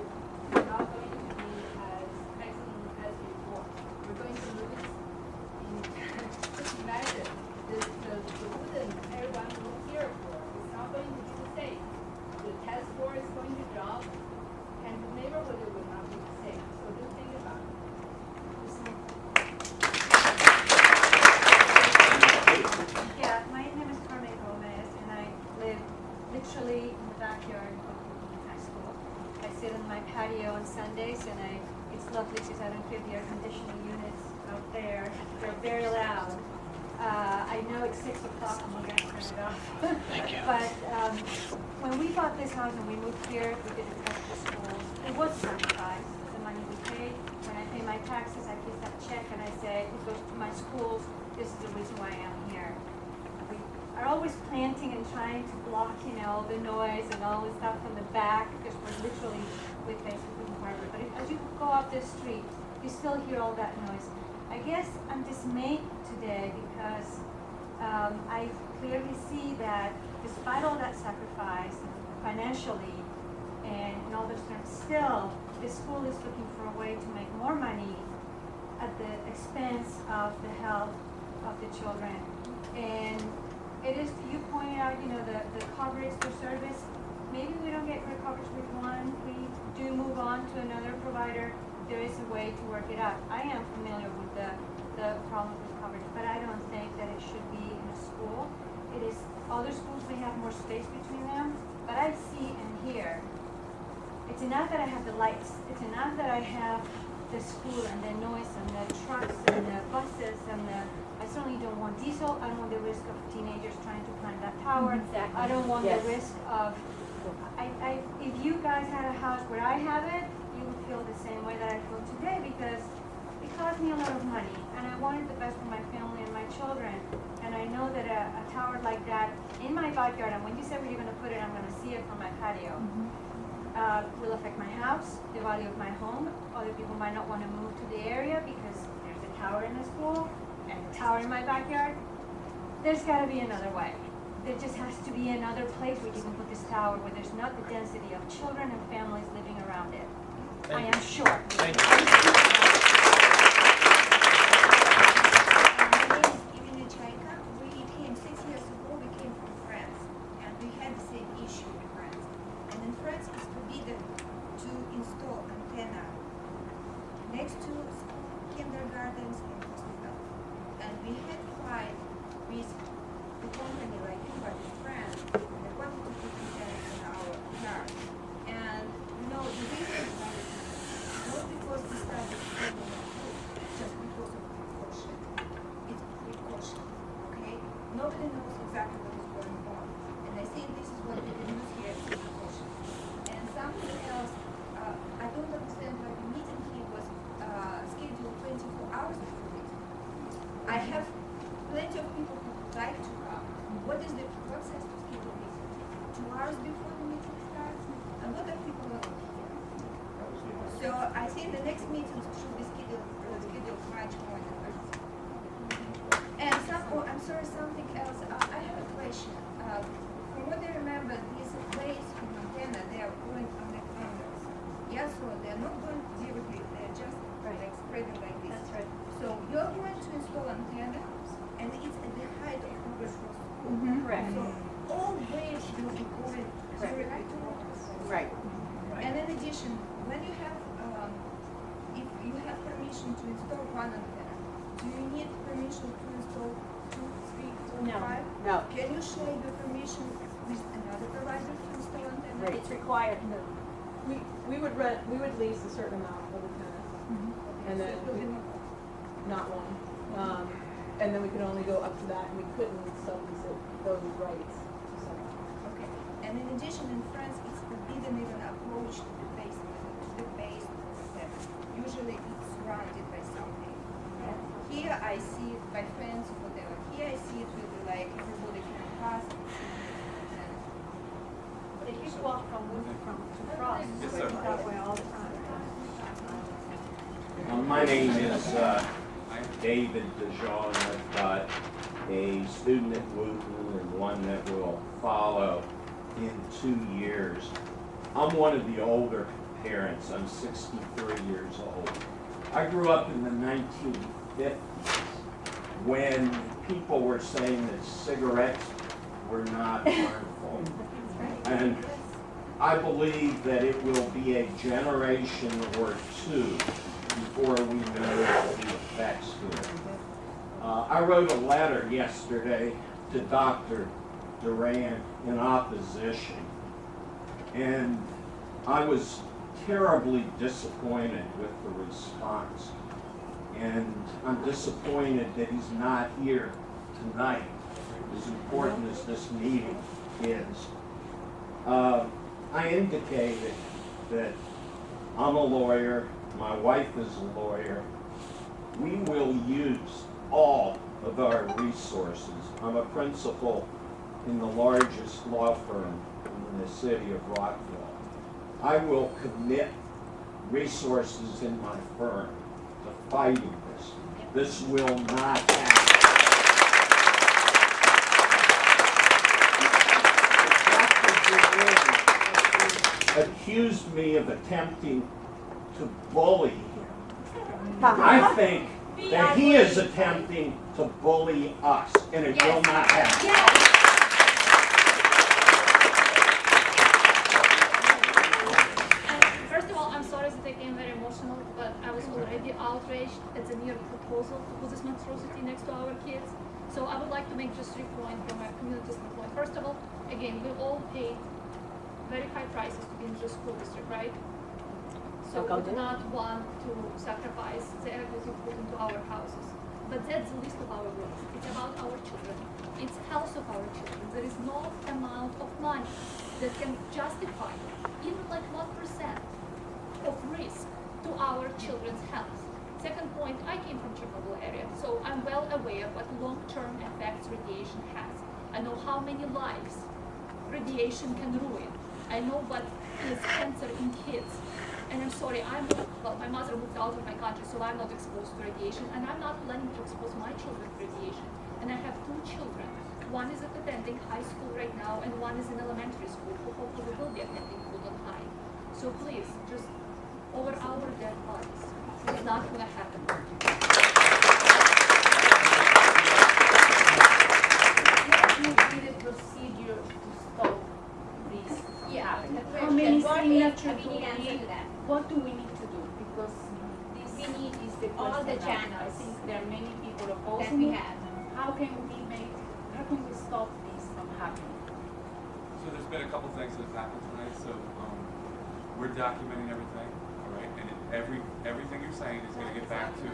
[SPEAKER 23] not going to be as excellent as before. We're going to lose just imagine the Wootton everyone looks here for. It's not going to be the same. The test score is going to drop, and the neighborhood will not be the same. So do think about it.
[SPEAKER 24] Yeah, my name is Carmen Gomez, and I live literally in the backyard of Wootton High School. I sit in my patio on Sundays, and it's lovely because I don't feel the air conditioning units out there. They're very loud. I know it's 6 o'clock, I'm going to turn it off.
[SPEAKER 25] Thank you.
[SPEAKER 24] But when we bought this house and we moved here, we did it for schools. It was sacrifice, the money we paid. When I pay my taxes, I get that check and I say, it goes to my schools. This is the reason why I'm here. We are always planting and trying to block, all the noise and all the stuff from the back, because we're literally with basically Harvard. But as you go up this street, you still hear all that noise. I guess I'm dismayed today because I clearly see that despite all that sacrifice financially and all those things, still the school is looking for a way to make more money at the expense of the health of the children. And it is, you pointed out, the coverage for service. Maybe we don't get great coverage with one, we do move on to another provider. There is a way to work it out. I am familiar with the problem with coverage, but I don't think that it should be in a school. It is, other schools may have more space between them, but I see and hear, it's enough that I have the lights, it's enough that I have the school and the noise and the trucks and the buses and I certainly don't want diesel, I don't want the risk of teenagers trying to climb that tower.
[SPEAKER 6] Exactly.
[SPEAKER 24] I don't want
[SPEAKER 6] Yes.
[SPEAKER 24] the risk of, if you guys had a house where I have it, you would feel the same way that I feel today because it cost me a lot of money and I wanted the best for my family and my children. And I know that a tower like that in my backyard, and when you say where you're gonna put it, I'm gonna see it from my patio, will affect my house, the value of my home. Other people might not wanna move to the area because there's a tower in the school and a tower in my backyard. There's gotta be another way. There just has to be another place where you can put this tower where there's not the density of children and families living around it. I am sure.
[SPEAKER 10] Thank you.
[SPEAKER 4] We came 6 years ago, we came from France, and we had the same issue in France. And in France, it's forbidden to install antenna next to school, kindergartens, and hospitals. And we had fight with the company like you, but in France, and they wanted to put antennas in our yard. And the reason was not because we started spending just because of precaution. It's precaution, okay? Nobody knows exactly what is going on. And I think this is what we can use here as precaution. And something else, I don't understand why the meeting here was scheduled 24 hours before it. I have plenty of people who would like to come. What is the process to schedule meeting? 2 hours before the meeting starts? A lot of people are not here. So I think the next meeting should be scheduled much more in advance. And something else. I have a question. From what I remember, these plates from antenna, they are going on the corners. Yes, so they're not going directly, they're just like spreading like this.
[SPEAKER 24] That's right.
[SPEAKER 4] So you're going to install antenna, and it's at the height of Rockville.
[SPEAKER 24] Correct.
[SPEAKER 4] So all waves will be going directly to Rockville.
[SPEAKER 2] Right.
[SPEAKER 4] And in addition, when you have, if you have permission to install one antenna, do you need permission to install 2, 3, 4,
[SPEAKER 24] No.
[SPEAKER 4] 5?
[SPEAKER 2] No.
[SPEAKER 4] Can you share your permission with another provider to install antenna?
[SPEAKER 2] Right.
[SPEAKER 24] It's required.
[SPEAKER 1] No. We would lease a certain amount of antennas, and then not one. And then we could only go up to that, and we couldn't sublease those rights to someone.
[SPEAKER 4] Okay. And in addition, in France, it's forbidden even approach to the base antenna. Usually it's surrounded by something. Here I see it by fence or whatever. Here I see it really like everybody can pass.
[SPEAKER 24] They just walk from to Frost.
[SPEAKER 3] Yes, sir.
[SPEAKER 24] That way all the time.
[SPEAKER 12] My name is David DeJean. I've got a student at Wootton and one that will follow in 2 years. I'm one of the older parents. I'm 63 years old. I grew up in the 1950s when people were saying that cigarettes were not harmful. And I believe that it will be a generation or two before we know the effects to it. I wrote a letter yesterday to Dr. Duran in opposition, and I was terribly disappointed with the response. And I'm disappointed that he's not here tonight, as important as this meeting is. I indicated that I'm a lawyer, my wife is a lawyer. We will use all of our resources. I'm a principal in the largest law firm in the city of Rockville. I will commit resources in my firm to fighting this. This will not happen. accused me of attempting to bully him. I think that he is attempting to bully us, and it will not happen.
[SPEAKER 5] First of all, I'm sorry that I became very emotional, but I was already outraged at the mere proposal to put this monstrosity next to our kids. So I would like to make just 3 points from a community standpoint. First of all, again, we all pay very high prices to be in the school district, right? So we do not want to sacrifice the equity put into our houses. But that's the least of our worries. It's about our children. It's health of our children. There is no amount of money that can justify even like 1% of risk to our children's health. Second point, I came from Chernobyl area, so I'm well aware what long-term effects radiation has. I know how many lives radiation can ruin. I know what is cancer in kids. And I'm sorry, my mother moved out of my country, so I'm not exposed to radiation, and I'm not planning to expose my children to radiation. And I have 2 children. One is attending high school right now, and one is in elementary school, who hopefully will be attending Wootton High. So please, just over our dead bodies. It's not going to happen.
[SPEAKER 16] What would be the procedure to stop this from happening? How many signatures do we need? What do we need to do? Because this is the
[SPEAKER 4] all the
[SPEAKER 16] question.
[SPEAKER 4] channels
[SPEAKER 16] I think there are many people
[SPEAKER 4] that
[SPEAKER 16] opposing
[SPEAKER 4] we
[SPEAKER 16] it.
[SPEAKER 4] have.
[SPEAKER 16] How can we stop this from happening?
[SPEAKER 3] So there's been a couple things that have happened tonight, so we're documenting everything, all right? And everything you're saying is gonna get back to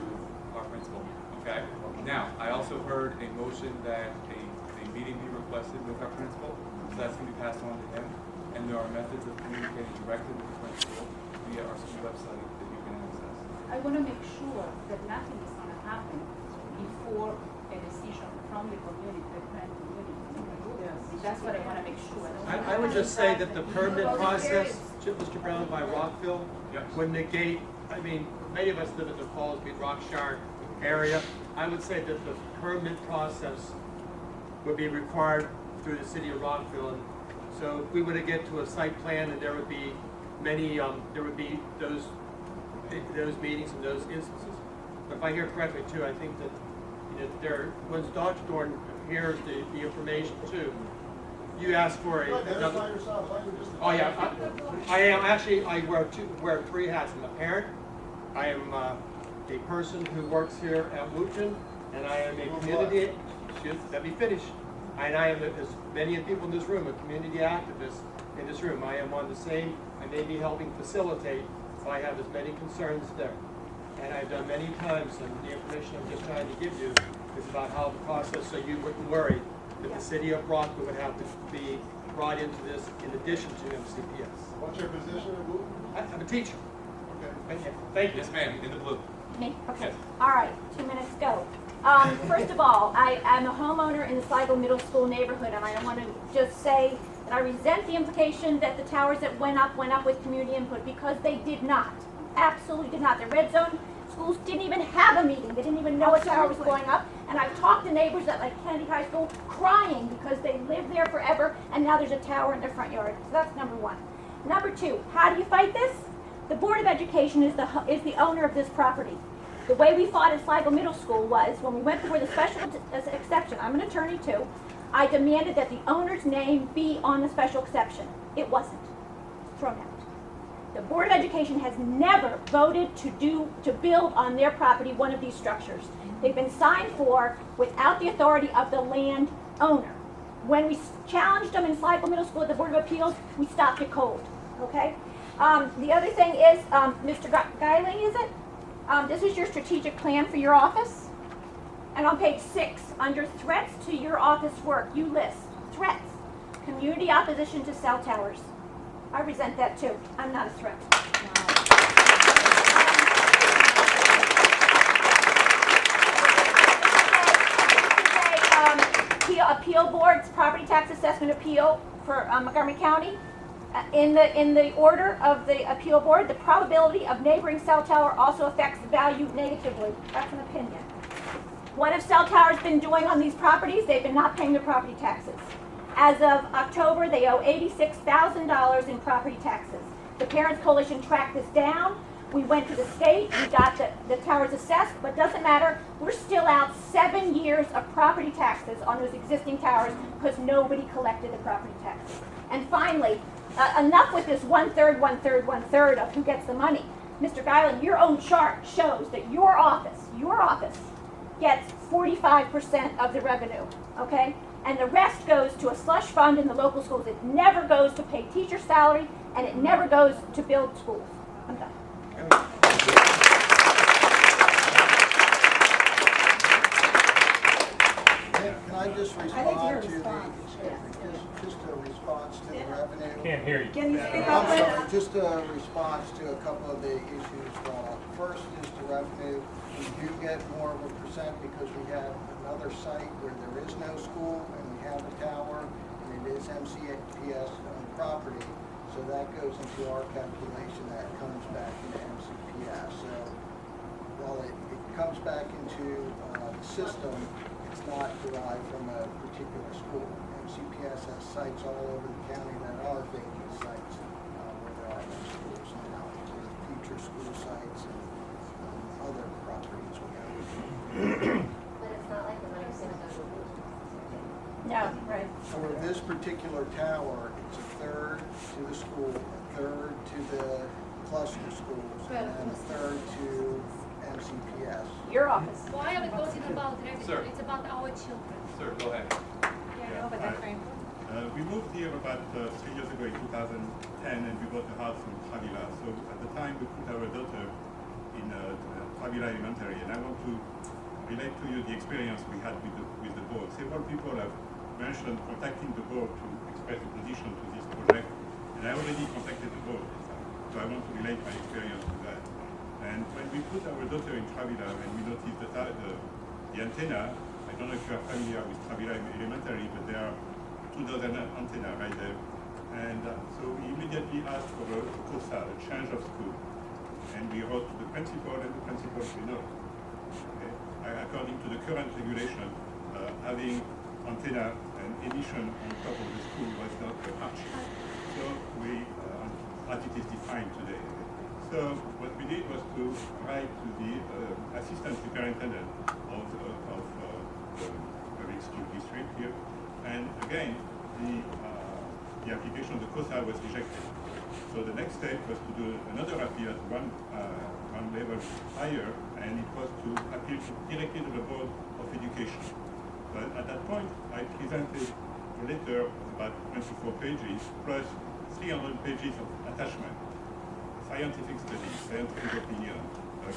[SPEAKER 3] our principal, okay? Now, I also heard a motion that a meeting be requested with our principal, so that's gonna be passed on to him. And there are methods of communicating directly with the principal via our school website that you can access.
[SPEAKER 16] I want to make sure that nothing is going to happen before a decision from the community, the parent community. That's what I want to make sure.
[SPEAKER 10] I would just say that the permit process, Mr. Brown, by Rockville would negate, I mean, many of us live in the Fallsby, Rockshire area. I would say that the permit process would be required through the city of Rockville. And so if we were to get to a site plan, and there would be many, there would be those meetings and those instances. But if I hear correctly too, I think that once Dr. Dorn hears the information too, you ask for another. Oh yeah, I am actually. I wear 3 hats. I'm a parent. I am a person who works here at Wootton, and I am a community. Let me finish. And I am, as many people in this room, a community activist in this room. I am on the same. I may be helping facilitate, but I have as many concerns there. And I've done many times, and the information I'm just trying to give you is about how the process, so you wouldn't worry that the city of Rockville would have to be brought into this in addition to MCPS.
[SPEAKER 18] What's your position at Wootton?
[SPEAKER 10] I'm a teacher.
[SPEAKER 18] Okay.
[SPEAKER 10] Thank you.
[SPEAKER 3] Yes, ma'am, in the blue.
[SPEAKER 13] Me? Okay.
[SPEAKER 3] Yes.
[SPEAKER 13] All right, 2 minutes, go. First of all, I'm a homeowner in the Sligo Middle School neighborhood, and I want to just say that I resent the implication that the towers that went up with community input, because they did not. Absolutely did not. The red zone schools didn't even have a meeting. They didn't even know a tower was going up. And I've talked to neighbors at Kennedy High School crying because they lived there forever, and now there's a tower in their front yard. So that's number 1. Number 2, how do you fight this? The Board of Education is the owner of this property. The way we fought at Sligo Middle School was, when we went before the special exception, I'm an attorney too, I demanded that the owner's name be on the special exception. It wasn't. Thrown out. The Board of Education has never voted to build on their property one of these structures. They've been signed for without the authority of the land owner. When we challenged them in Sligo Middle School at the Board of Appeals, we stopped it cold. Okay? The other thing is, Mr. Geiling, is it? This is your strategic plan for your office. And on page 6, under threats to your office work, you list threats. Community opposition to cell towers. I resent that too. I'm not a threat. Appeal board's property tax assessment appeal for Montgomery County. In the order of the appeal board, the probability of neighboring cell tower also affects the value negatively. That's an opinion. What have cell towers been doing on these properties? They've been not paying their property taxes. As of October, they owe $86,000 in property taxes. The Parents Coalition tracked this down. We went to the state, we got the towers assessed, but doesn't matter. We're still out 7 years of property taxes on those existing towers because nobody collected the property taxes. And finally, enough with this 1/3, 1/3, 1/3 of who gets the money. Mr. Guyland, your own chart shows that your office gets 45% of the revenue, okay? And the rest goes to a slush fund in the local schools. It never goes to pay teacher salary, and it never goes to build schools. I'm done.
[SPEAKER 9] Can I just respond to just a response to the revenue?
[SPEAKER 18] Can't hear you.
[SPEAKER 21] Can you speak up?
[SPEAKER 9] I'm sorry, just a response to a couple of the issues brought up. First is the revenue. We do get more of a percent because we have another site where there is no school and we have a tower and it is MCPS owned property. So that goes into our calculation that comes back into MCPS. So while it comes back into the system, it's not derived from a particular school. MCPS has sites all over the county that are vacant sites where there are no schools now. There's future school sites and other properties we have.
[SPEAKER 8] But it's not like the money's gonna go to
[SPEAKER 13] No, right.
[SPEAKER 9] For this particular tower, it's a third to the school, a third to the cluster schools, and then a third to MCPS.
[SPEAKER 13] Your office.
[SPEAKER 5] Why are we talking about revenue?
[SPEAKER 3] Sir.
[SPEAKER 5] It's about our children.
[SPEAKER 3] Sir, go ahead.
[SPEAKER 5] Yeah, no, but that's very important.
[SPEAKER 14] We moved here about 3 years ago in 2010, and we bought a house in Rockville. So at the time, we put our daughter in Rockville Elementary, and I want to relate to you the experience we had with the board. Several people have mentioned contacting the board to express opposition to this project, and I already contacted the board, so I want to relate my experience to that. And when we put our daughter in Travilla and we noticed the antenna, I don't know if you are familiar with Travilla Elementary, but there are 2,000 antenna right there. And so we immediately asked for a COSA, a change of school. And we wrote to the principal, and the principal said no. Okay? According to the current regulation, having antenna and emission on top of the school was not a hardship. So we, as it is defined today. So what we did was to write to the assistant superintendent of the public school district here, and again the application of the COSA was rejected. So the next step was to do another appeal at one level higher, and it was to appeal directly to the Board of Education. But at that point, I presented a letter of about 24 pages plus 300 pages of attachment. Scientific studies, scientific opinion,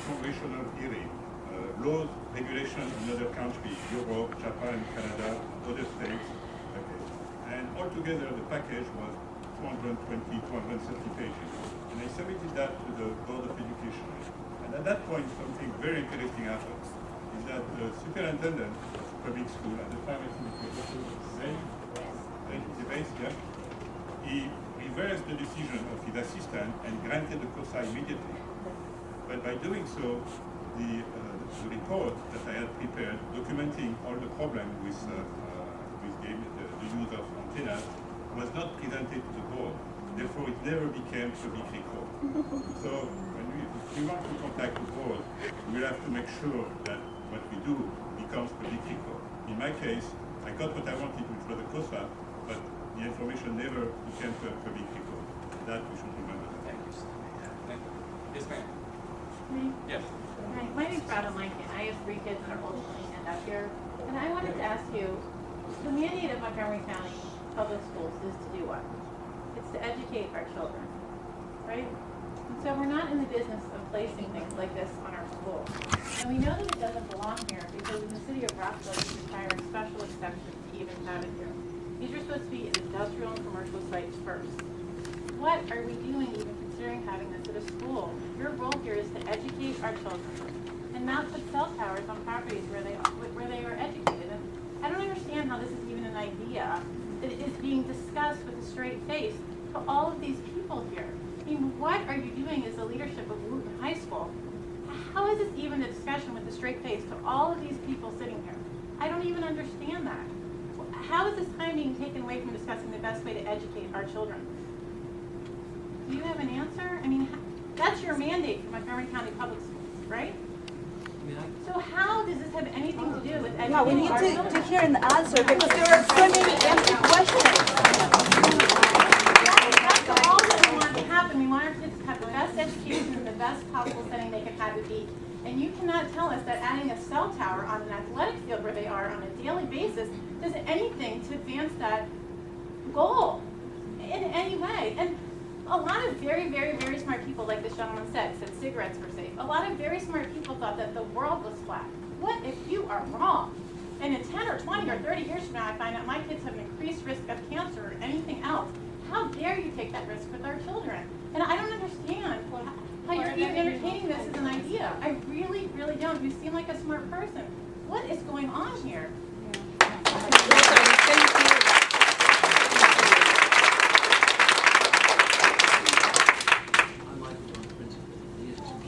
[SPEAKER 14] congressional hearing, laws, regulations in other countries, Europe, Japan, Canada, other states. Okay. And altogether, the package was 220, 230 pages. And I submitted that to the Board of Education. And at that point, something very interesting happens, is that the superintendent of the public school at the time, I think it was he reversed the decision of his assistant and granted the COSA immediately. But by doing so, the report that I had prepared, documenting all the problems with the use of antennas, was not presented to the board. Therefore, it never became public record. So, if we want to contact the board, we'll have to make sure that what we do becomes public record. In my case, I got what I wanted, which was the COSA, but the information never became public record. That we should remember.
[SPEAKER 3] Thank you. Thank you. Yes, ma'am.
[SPEAKER 15] Me?
[SPEAKER 3] Yes.
[SPEAKER 15] Hi, my name's Rada Lincoln. I have 3 kids that are old and up here. And I wanted to ask you, the mandate of Montgomery County Public Schools is to do what? It's to educate our children, right? And so we're not in the business of placing things like this on our school. And we know that it doesn't belong here because in the city of Rockville, it's requiring special exceptions to even have it here. These are supposed to be in industrial and commercial sites first. What are we doing even considering having this at a school? Your role here is to educate our children and not put cell towers on properties where they are educated. And I don't understand how this is even an idea that is being discussed with a straight face to all of these people here. I mean, what are you doing as the leadership of Wootton High School? How is this even a discussion with a straight face to all of these people sitting here? I don't even understand that. How is this time being taken away from discussing the best way to educate our children? Do you have an answer? I mean, that's your mandate for Montgomery County Public Schools, right? So how does this have anything to do with education?
[SPEAKER 2] Yeah, we need to hear an answer because there are so many empty questions.
[SPEAKER 15] That's all that we want to happen. We want our kids to have the best education in the best possible setting they can have it be. And you cannot tell us that adding a cell tower on an athletic field where they are on a daily basis does anything to advance that goal in any way. And a lot of very, very, very smart people, like this gentleman said cigarettes were safe. A lot of very smart people thought that the world was flat. What if you are wrong? And in 10 or 20 or 30 years from now, I find out my kids have an increased risk of cancer or anything else. How dare you take that risk with our children? And I don't understand how you're even entertaining this as an idea. I really, really don't. You seem like a smart person. What is going on here?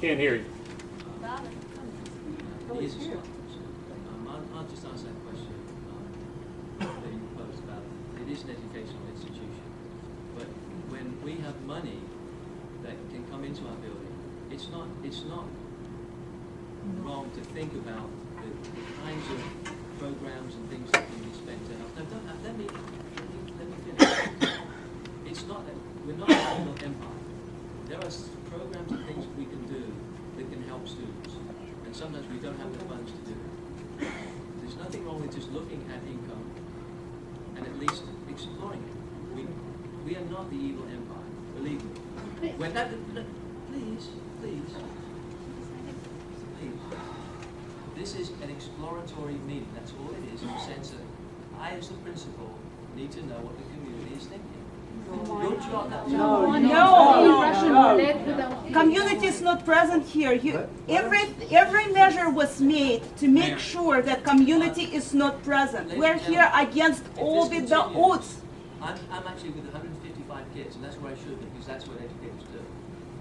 [SPEAKER 11] Can't hear you.
[SPEAKER 17] I'll just answer that question that you posed about it is an educational institution. But when we have money that can come into our building, it's not wrong to think about the kinds of programs and things that can be spent to help. Now, let me finish. It's not that we're not a single empire. There are programs and things we can do that can help students, and sometimes we don't have the funds to do it. There's nothing wrong with just looking at income and at least exploring it. We are not the evil empire, believe me. When that, please. This is an exploratory meeting. That's all it is, in the sense that I, as the principal, need to know what the community is thinking. Your job.
[SPEAKER 2] No. Community is not present here. Every measure was made to make sure that community is not present. We're here against all the odds.
[SPEAKER 17] I'm actually with 155 kids, and that's where I should be, because that's what educators do.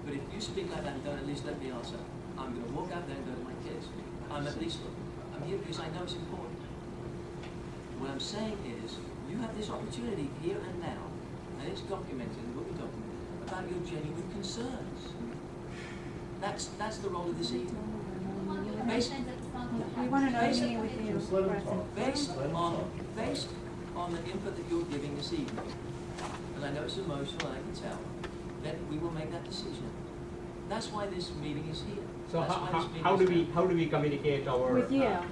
[SPEAKER 17] But if you speak like that and don't at least let me answer, I'm going to walk out there and go to my kids. I'm here because I know it's important. What I'm saying is, you have this opportunity here and now, and it's documented, and will be documented, about your genuine concerns. That's the role of this evening.
[SPEAKER 24] We want to know meeting with you.
[SPEAKER 17] Based on the input that you're giving this evening, and I know it's emotional, and I can tell, then we will make that decision. That's why this meeting is here.
[SPEAKER 10] So how do we communicate our...
[SPEAKER 24] With you. How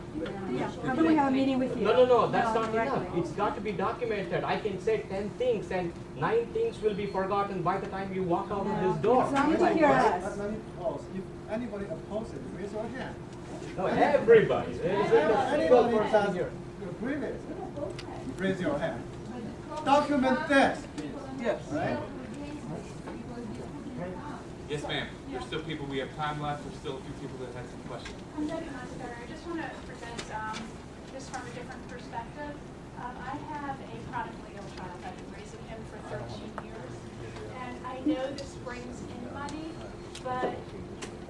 [SPEAKER 24] can we have a meeting with you?
[SPEAKER 10] No, that's not enough. It's got to be documented. I can say 10 things and 9 things will be forgotten by the time you walk out of this door.
[SPEAKER 24] As long as you hear us.
[SPEAKER 9] Let me pause. If anybody opposes it, raise your hand.
[SPEAKER 10] No, everybody.
[SPEAKER 9] Anybody that you agree with, raise your hand. Document this.
[SPEAKER 2] Yes.
[SPEAKER 9] Right?
[SPEAKER 3] Yes, ma'am. There's still people, we have time left. There's still a few people that had some questions.
[SPEAKER 19] I'm Debbie Monster. I just want to present just from a different perspective. I have a chronically ill child. I've been raising him for 13 years. And I know this brings in money, but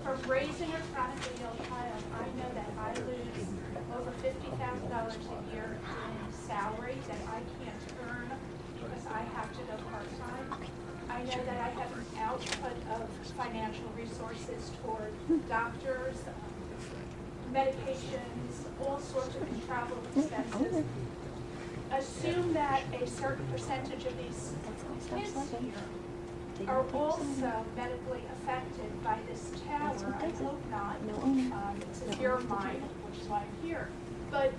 [SPEAKER 19] for raising a chronically ill child, I know that I lose over $50,000 a year in salary that I can't earn because I have to go part-time. I know that I have an output of financial resources toward doctors, medications, all sorts of travel expenses. Assume that a certain percentage of these kids here are also medically affected by this tower. I hope not. It's a fear of mine, which is why I'm here. But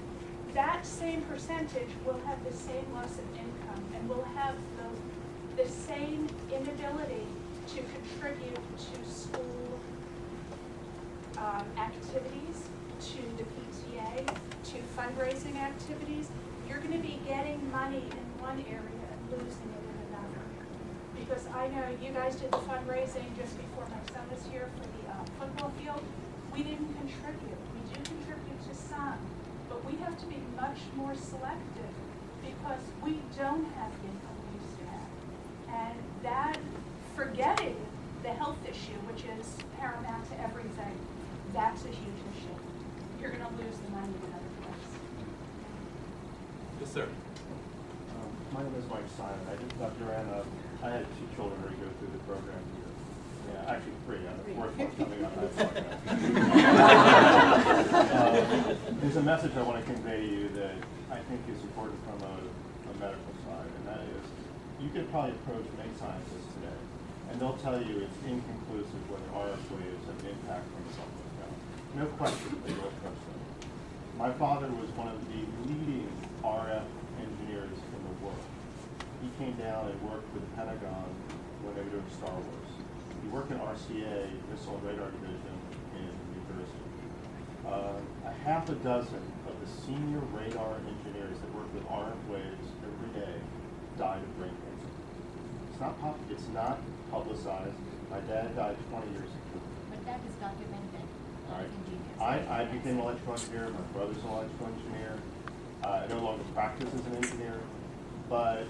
[SPEAKER 19] that same percentage will have the same loss of income and will have the same inability to contribute to school activities, to the PTA, to fundraising activities. You're going to be getting money in one area and losing it in another. Because I know you guys did the fundraising just before my son was here for the football field. We didn't contribute. We do contribute to some, but we have to be much more selective because we don't have the income we used to have. And that, forgetting the health issue, which is paramount to everything, that's a huge issue. You're going to lose the money in another place.
[SPEAKER 3] Yes, sir.
[SPEAKER 20] My
[SPEAKER 7] My name is Mike Simon. Dr. Anna, I had 2 children already go through the program here. Yeah, actually 3. I'm the 4th one coming up. There's a message I want to convey to you that I think is important from a medical side, and that is you could probably approach many scientists today, and they'll tell you it's inconclusive whether RF waves have an impact on the cell phone tower. No question that you'll approach them. My father was one of the leading RF engineers in the world. He came down and worked with the Pentagon when they were doing Star Wars. He worked in RCA, Missile and Radar Division in New Jersey. A half a dozen of the senior radar engineers that work with RF waves every day died of brain cancer. It's not publicized. My dad died 20 years ago.
[SPEAKER 13] But that is documented.
[SPEAKER 7] All right. I became an electrical engineer. My brother's an electrical engineer. I no longer practice as an engineer. But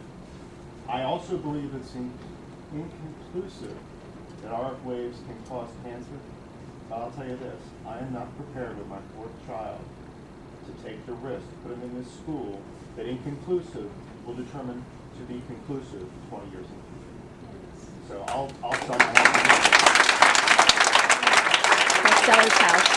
[SPEAKER 7] I also believe it's inconclusive that RF waves can cause cancer. But I'll tell you this, I am not prepared with my 4th child to take the risk, put him in this school, that inconclusive will determine to be conclusive 20 years in the future. So I'll sum it up.
[SPEAKER 6] Seller's house.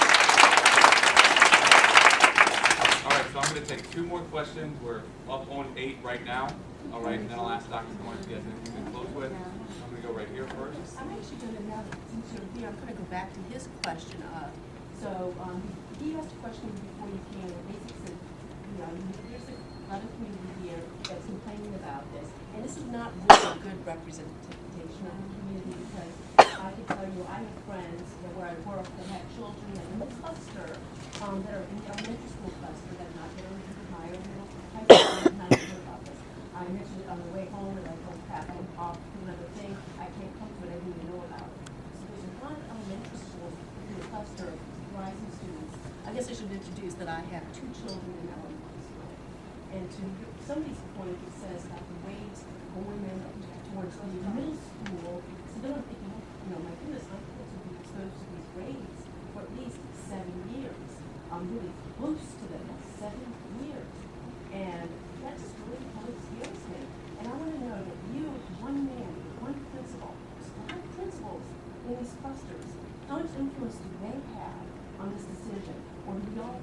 [SPEAKER 3] All right, so I'm going to take 2 more questions. We're up on 8 right now. All right, and then I'll ask Dr. Thorne if he has anything to close with. I'm going to go right here first.
[SPEAKER 20] I'm actually going to, now that since you're here, I'm going to go back to his question. He asked a question before you came, and basically said, there's a lot of community here that's complaining about this, and this is not really a good representation of the community, because I can tell you, I have friends where I work that have children that are in the cluster, that are in the elementary school cluster, that are not getting into higher middle high school, and not heard about this. I mentioned it on the way home, and I told Pat, I'm off to another thing, I can't come to it, I didn't even know about it. So there's one elementary school in the cluster of rising students. I guess I should introduce that I have 2 children in elementary school. And to somebody's point, it says that the waves going in towards the middle school, so then I'm thinking, my goodness, my kids will be exposed to these waves for at least 7 years. I'm really close to them, that's 7 years. And that just really kind of scares me. And I want to know that you, one man, one principal, there's 5 principals in these clusters, how much influence do they have on this decision? Or do we all,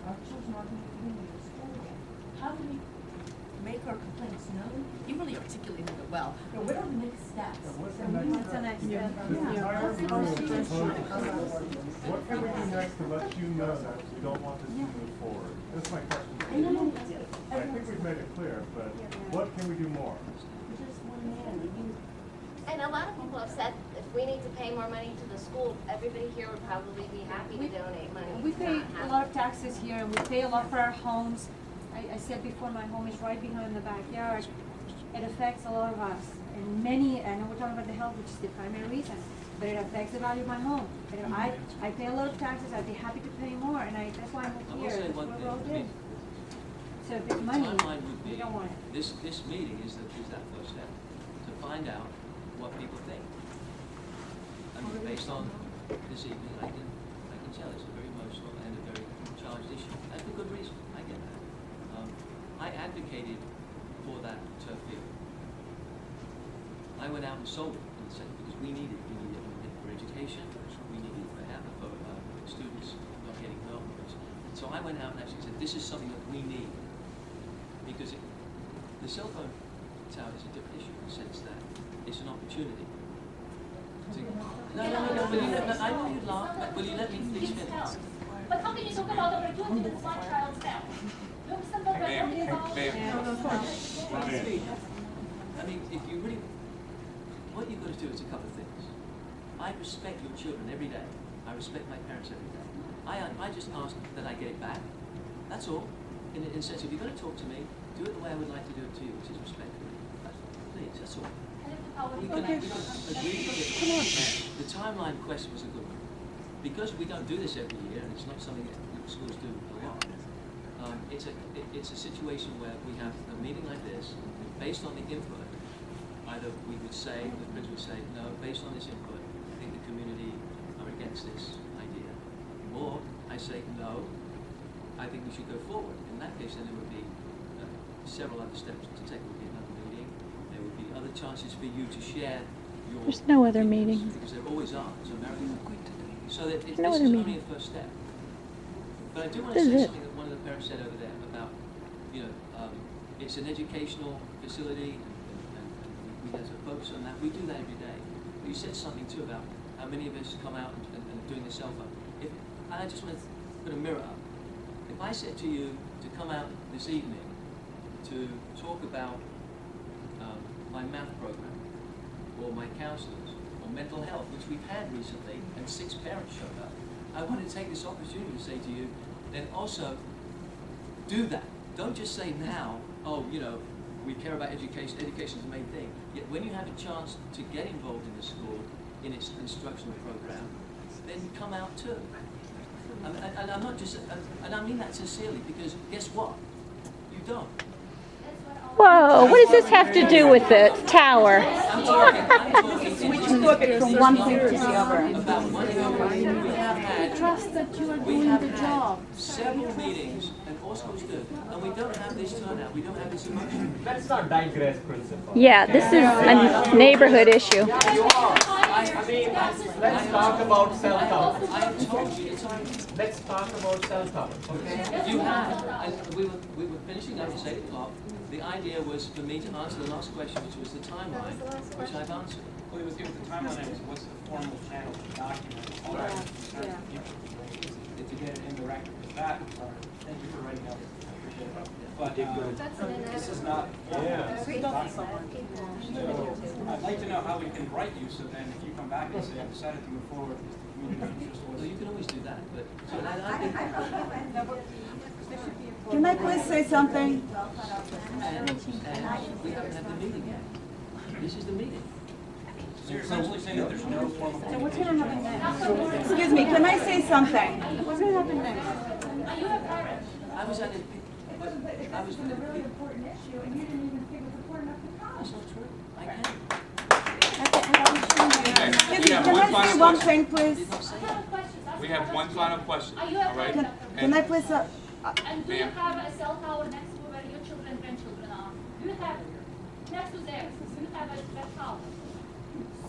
[SPEAKER 20] our children are going to be in school yet? How do we make our complaints known? You really articulated it well. Now, what are the next steps?
[SPEAKER 18] What's the next step? What can we do next to let you know that we don't want this to move forward? That's my question. I think we've made it clear, but what can we do more?
[SPEAKER 20] Just one man.
[SPEAKER 8] And a lot of people have said if we need to pay more money to the school, everybody here would probably be happy to donate money.
[SPEAKER 24] We pay a lot of taxes here, and we pay a lot for our homes. I said before, my home is right behind the backyard. It affects a lot of us, and many, I know we're talking about the health, which is the primary reason, but it affects the value of my home. And if I pay a lot of taxes, I'd be happy to pay more, and that's why I'm here. That's what we're all doing. So if it's money, we don't want it.
[SPEAKER 17] This meeting is that first step, to find out what people think. I mean, based on this evening, I can tell it's a very emotional and a very charged issue, and for good reason. I get that. I advocated for that turf field. I went out and sold it in the sense because we need it. We need it for education. We need it for students not getting hurt. So I went out and actually said, this is something that we need, because the cell phone tower is a different issue in the sense that it's an opportunity. No, I know you'd laugh, but will you let me please finish?
[SPEAKER 5] But how can you talk about opportunity with one child's death? You understand what we're talking about?
[SPEAKER 17] I mean, if you really, what you've got to do is a couple of things. I respect your children every day. I respect my parents every day. I just ask that I get it back. That's all. In a sense, if you're going to talk to me, do it the way I would like to do it to you, which is respectfully. Please, that's all. We can agree with it. The timeline question was a good one. Because we don't do this every year, and it's not something that schools do a lot, it's a situation where we have a meeting like this, based on the input, either we would say, the principal would say, no, based on this input, I think the community are against this idea. Or I say, no, I think we should go forward. In that case, then there would be several other steps to take. chances for you to share your
[SPEAKER 6] There's no other
[SPEAKER 17] opinions,
[SPEAKER 6] meetings.
[SPEAKER 17] because there always are, as American. So that
[SPEAKER 6] No
[SPEAKER 17] this
[SPEAKER 6] other
[SPEAKER 17] is only
[SPEAKER 6] meeting.
[SPEAKER 17] a first step. But I do want
[SPEAKER 6] This
[SPEAKER 17] to
[SPEAKER 6] is
[SPEAKER 17] say
[SPEAKER 6] it.
[SPEAKER 17] something that one of the parents said over there about, it's an educational facility, and we have to focus on that. We do that every day. But you said something too about how many of us come out and doing the cell phone. And I just want to put a mirror up. If I said to you to come out this evening to talk about my math program, or my counselors, or mental health, which we've had recently, and 6 parents showed up, I want to take this opportunity to say to you, then also do that. Don't just say now, oh, we care about education. Education is the main thing. Yet when you have a chance to get involved in the school, in its instructional program, then come out too. And I'm not just, and I mean that sincerely, because guess what? You don't.
[SPEAKER 6] Whoa, what does this have to do with the tower?
[SPEAKER 17] I'm talking
[SPEAKER 2] from one thing to the other.
[SPEAKER 17] about one thing. We have had,
[SPEAKER 20] Trust that you are
[SPEAKER 17] we
[SPEAKER 20] doing
[SPEAKER 17] have
[SPEAKER 20] the
[SPEAKER 17] had
[SPEAKER 20] job.
[SPEAKER 17] several meetings, and all schools do, and we don't have this turnout, we don't have this emotion.
[SPEAKER 11] Let's not digress, Principal.
[SPEAKER 6] Yeah, this is a neighborhood issue.
[SPEAKER 11] I mean, let's talk about cell towers.
[SPEAKER 17] I have told you, it's on.
[SPEAKER 11] Let's talk about cell towers, okay?
[SPEAKER 17] You have, and we were finishing up at 8 o'clock. The idea was for me to answer the last question, which was the timeline, which I've answered.
[SPEAKER 1] Well, it was given the timeline is what's the formal channel to document all that concerns the people, to get it in the record. With that, thank you for writing up. I appreciate it. But this is not formal. This is document. So I'd like to know how we can write you so then if you come back and say, I've decided to move forward because the community interest was.
[SPEAKER 17] Well, you can always do that, but so I think.
[SPEAKER 2] Can I please say something?
[SPEAKER 17] And we haven't had the meeting yet. This is the meeting.
[SPEAKER 1] So you're essentially saying that there's no formal. So what's
[SPEAKER 2] going to happen next? Excuse me, can I say something?
[SPEAKER 20] What's going to happen next?
[SPEAKER 17] I was at it. I was at it.
[SPEAKER 20] important issue, and you didn't even think it was important enough to come.
[SPEAKER 17] That's not true. I can.
[SPEAKER 2] Excuse me, can I say one thing, please?
[SPEAKER 3] We have one final question, all right?
[SPEAKER 2] Can I please?
[SPEAKER 5] And do you have a cell tower next to where your children and grandchildren are? Do you have, next to theirs, do you have a tower?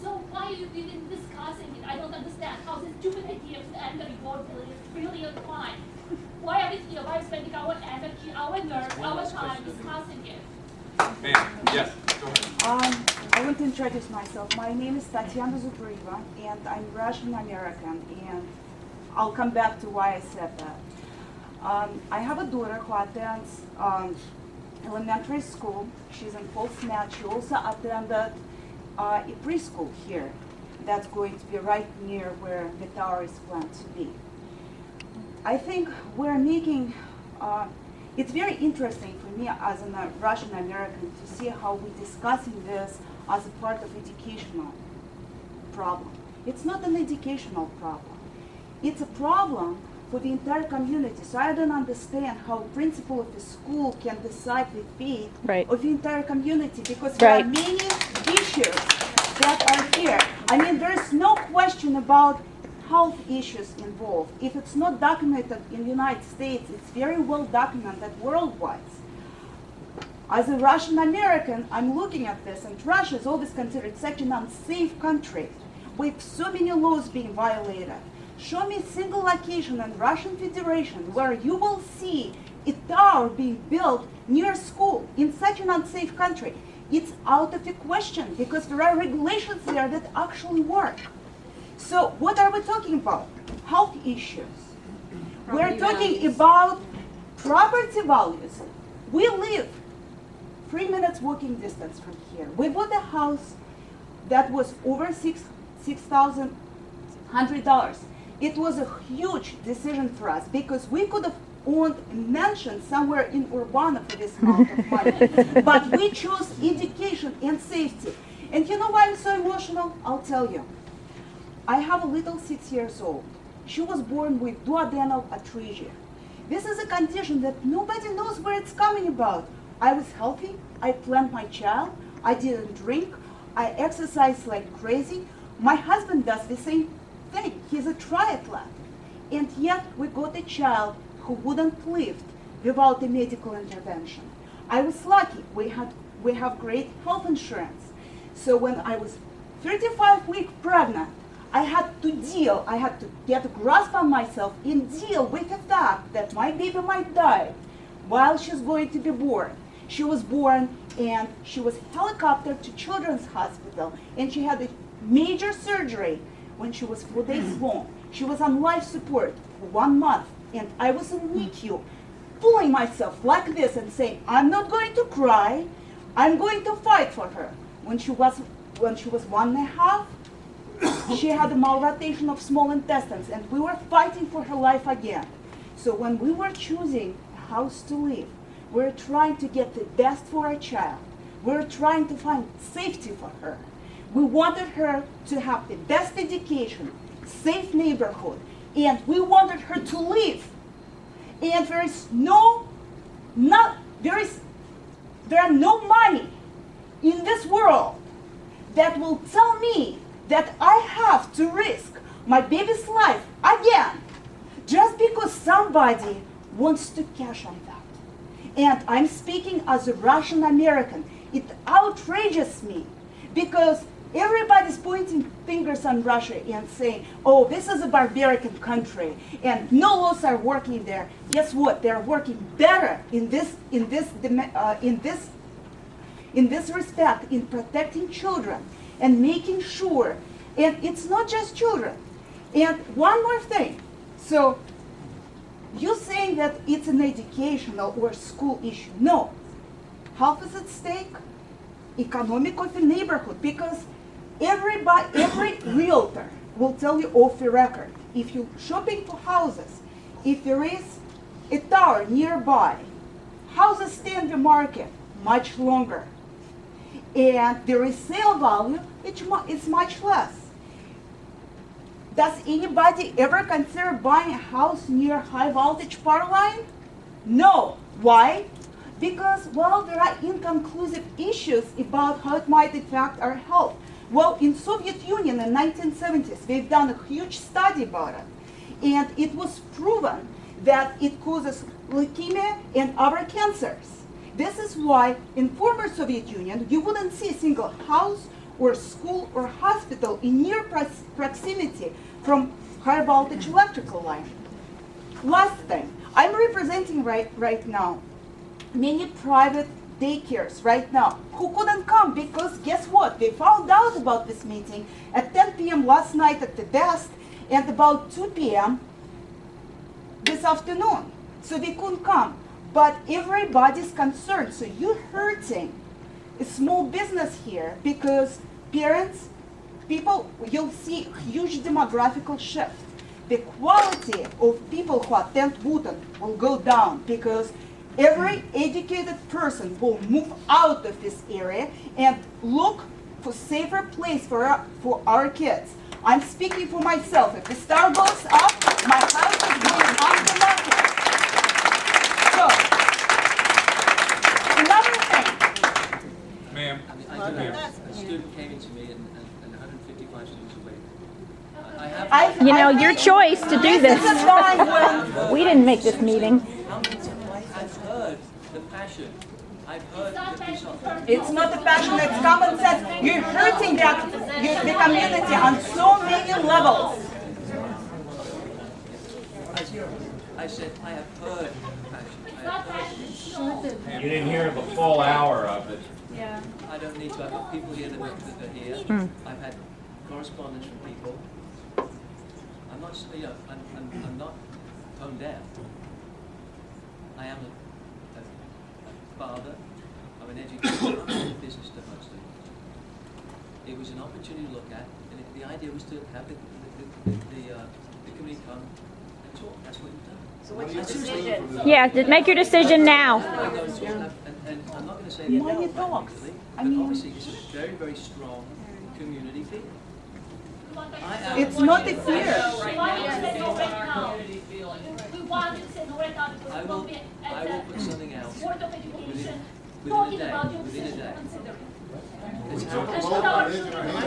[SPEAKER 5] So why you didn't discussing it? I don't understand how this stupid idea to end the reward bill is really on fine. Why are we here? Why are we spending our energy, our nerves, our time discussing it?
[SPEAKER 3] Ma'am, yes, go ahead.
[SPEAKER 2] I want to introduce myself. My name is Tatiana Zubrieva, and I'm Russian American, and I'll come back to why I said that. I have a daughter who attends elementary school. She's in Falls-Met. She also attended a preschool here that's going to be right near where the tower is planned to be. I think we're making, it's very interesting for me as a Russian American to see how we're discussing this as a part of educational problem. It's not an educational problem. It's a problem for the entire community. So I don't understand how principal of the school can decide the fate of the entire community, because there are many issues that are here. I mean, there's no question about health issues involved. If it's not documented in the United States, it's very well documented worldwide. As a Russian American, I'm looking at this, and Russia is always considered such an unsafe country with so many laws being violated. Show me a single location in Russian Federation where you will see a tower being built near school in such an unsafe country. It's out of the question because there are regulations there that actually work. So what are we talking about? Health issues. We're talking about property values. We live 3 minutes walking distance from here. We bought a house that was over $6,100. It was a huge decision for us because we could have owned a mansion somewhere in Urbana for this amount of money. But we chose education and safety. And you know why I'm so emotional? I'll tell you. I have a little 6 years old. She was born with duodenal atresia. This is a condition that nobody knows where it's coming about. I was healthy. I planned my child. I didn't drink. I exercised like crazy. My husband does the same thing. He's a triathlete. And yet we got a child who wouldn't live without a medical intervention. I was lucky. We have great health insurance. So when I was 35 weeks pregnant, I had to get a grasp on myself and deal with the fact that my baby might die while she's going to be born. She was born and she was helicoptered to Children's Hospital, and she had a major surgery when she was 4 days long. She was on life support for 1 month, and I was in NICU, pulling myself like this and saying, I'm not going to cry, I'm going to fight for her. When she was 1.5, she had a malrotation of small intestines, and we were fighting for her life again. So when we were choosing a house to live, we were trying to get the best for our child. We were trying to find safety for her. We wanted her to have the best education, safe neighborhood, and we wanted her to live. And there are no money in this world that will tell me that I have to risk my baby's life again just because somebody wants to cash on that. And I'm speaking as a Russian American. It outrages me because everybody's pointing fingers on Russia and saying, oh, this is a barbaric country and no laws are working there. Guess what? They're working better in this respect, in protecting children and making sure. And it's not just children. And one more thing. So you're saying that it's an educational or school issue. No. Health is at stake, economic of the neighborhood, because every realtor will tell you off the record, if you're shopping for houses, if there is a tower nearby, houses stay in the market much longer. And the resale value, it's much less. Does anybody ever consider buying a house near high voltage power line? No. Why? Because, well, there are inconclusive issues about how it might affect our health. Well, in Soviet Union in 1970s, they've done a huge study about it. And it was proven that it causes leukemia and other cancers. This is why in former Soviet Union, you wouldn't see a single house or school or hospital in near proximity from high voltage electrical line. Last thing, I'm representing right now many private daycares right now who couldn't come because guess what? They found out about this meeting at 10 p.m. last night at the best and about 2 p.m. this afternoon. So they couldn't come. But everybody's concerned. So you're hurting a small business here because parents, people, you'll see huge demographical shift. The quality of people who attend Wootton will go down because every educated person will move out of this area and look for safer place for our kids. I'm speaking for myself. If the star goes up, my house is going on the market. So, another thing.
[SPEAKER 3] Ma'am.
[SPEAKER 17] I do have, a student came into me and 155 students away.
[SPEAKER 6] You know, your choice to do this. We didn't make this meeting.
[SPEAKER 17] I've heard the passion. I've heard
[SPEAKER 2] it's not a passion, it's common sense. You're hurting the community on so many levels.
[SPEAKER 17] I said, I have heard the passion.
[SPEAKER 11] You didn't hear the full hour of it.
[SPEAKER 17] Yeah. I don't need to. I've got people here that are here. I've had correspondence from people. I'm not, I'm not toned down. I am a father. I'm an educator. I'm in business to most of it. It was an opportunity to look at, and the idea was to have the committee come and talk. That's what we've done.
[SPEAKER 13] So what's your decision?
[SPEAKER 6] Yeah, make your decision now.
[SPEAKER 17] And I'm not going to say that immediately, but obviously it's a very, very strong community feel.
[SPEAKER 2] It's not a fear.
[SPEAKER 17] I will put something out within a day. I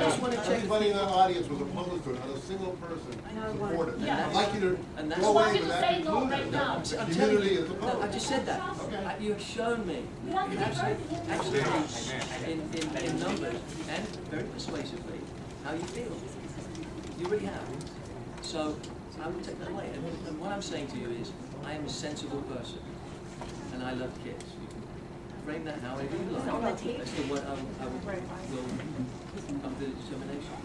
[SPEAKER 17] just want to
[SPEAKER 4] Everybody in the audience was opposed to it, not a single person supported it.
[SPEAKER 17] Yeah.
[SPEAKER 4] I'd like you to
[SPEAKER 17] And that's
[SPEAKER 4] go
[SPEAKER 17] why
[SPEAKER 4] away with that conclusion.
[SPEAKER 17] No, I'm
[SPEAKER 4] The
[SPEAKER 17] telling
[SPEAKER 4] community
[SPEAKER 17] you,
[SPEAKER 4] is
[SPEAKER 17] no,
[SPEAKER 4] opposed.
[SPEAKER 17] I just said that. You have shown me, absolutely, in numbers and very persuasively, how you feel. You really have. So I will take that away. And what I'm saying to you is, I am a sensible person, and I love kids. You can frame that however you like as to what I will come to the determination.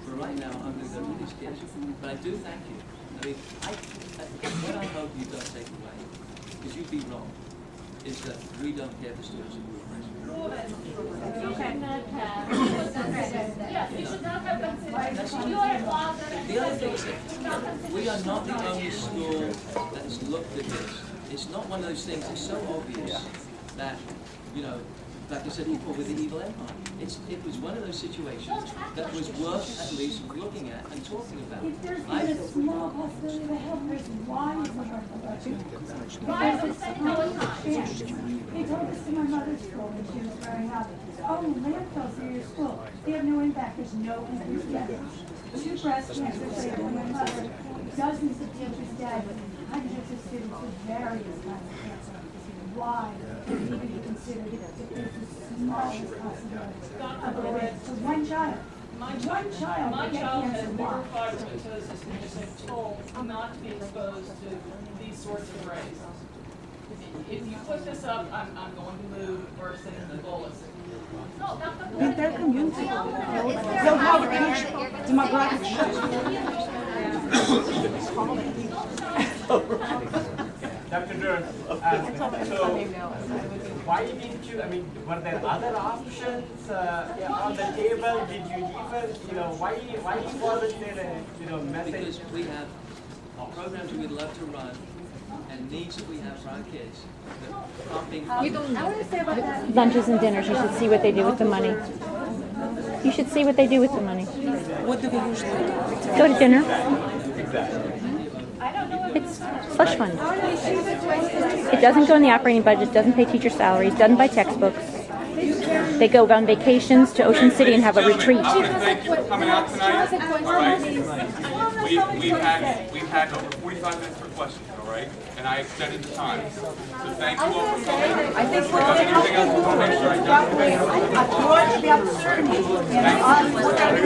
[SPEAKER 17] For right now, I'm going to go with these kids. But I do thank you. I mean, what I hope you don't take away, because you'd be wrong, is that we don't care for students in Wootton High School.
[SPEAKER 5] You should not have considered. You are a father.
[SPEAKER 17] The other thing is that we are not the only school that has looked at this. It's not one of those things that's so obvious that, you know, like I said before with the evil empire. It was one of those situations that was worth at least looking at and talking about.
[SPEAKER 12] If there's even a small possibility of a help person, why is it worth the budget? Why is it spending all the time? They told us to my mother's school when she was growing up. Oh, landfills near your school. They have no impact. There's no increased deaths. 2 breast cancers saved by my mother. Dozens of teachers dead. Hundreds of students with various kinds of cancer. Why even be considered if there's the smallest possibility of a risk to one child?
[SPEAKER 22] My
[SPEAKER 12] One child
[SPEAKER 22] my
[SPEAKER 12] will get
[SPEAKER 22] child
[SPEAKER 12] cancer.
[SPEAKER 22] has
[SPEAKER 12] Why?
[SPEAKER 22] liver fibromatosis and has been told not to be exposed to these sorts of rays. If you put this up, I'm going to move or send the bolus.
[SPEAKER 2] In their community, they'll have huge demographic
[SPEAKER 11] Dr. Durn, so why didn't you, I mean, were there other options on the table? Did you even, why wasn't there a, message?
[SPEAKER 17] Because we have programs we'd love to run and needs that we have for our kids that aren't being funded.
[SPEAKER 6] Lunches and dinners, you should see what they do with the money. You should see what they do with the money.
[SPEAKER 2] What do we usually do?
[SPEAKER 6] Go to dinner. It's slush fund. It doesn't go in the operating budget, doesn't pay teacher salaries, doesn't buy textbooks. They go on vacations to Ocean City and have a retreat.
[SPEAKER 3] I want to thank you for coming out tonight. All right. We've had over 45 minutes for questions, all right? And I extended the time. So thank you all for coming.
[SPEAKER 2] I think
[SPEAKER 3] If there's anything else, I want to make sure I
[SPEAKER 2] the absurdity.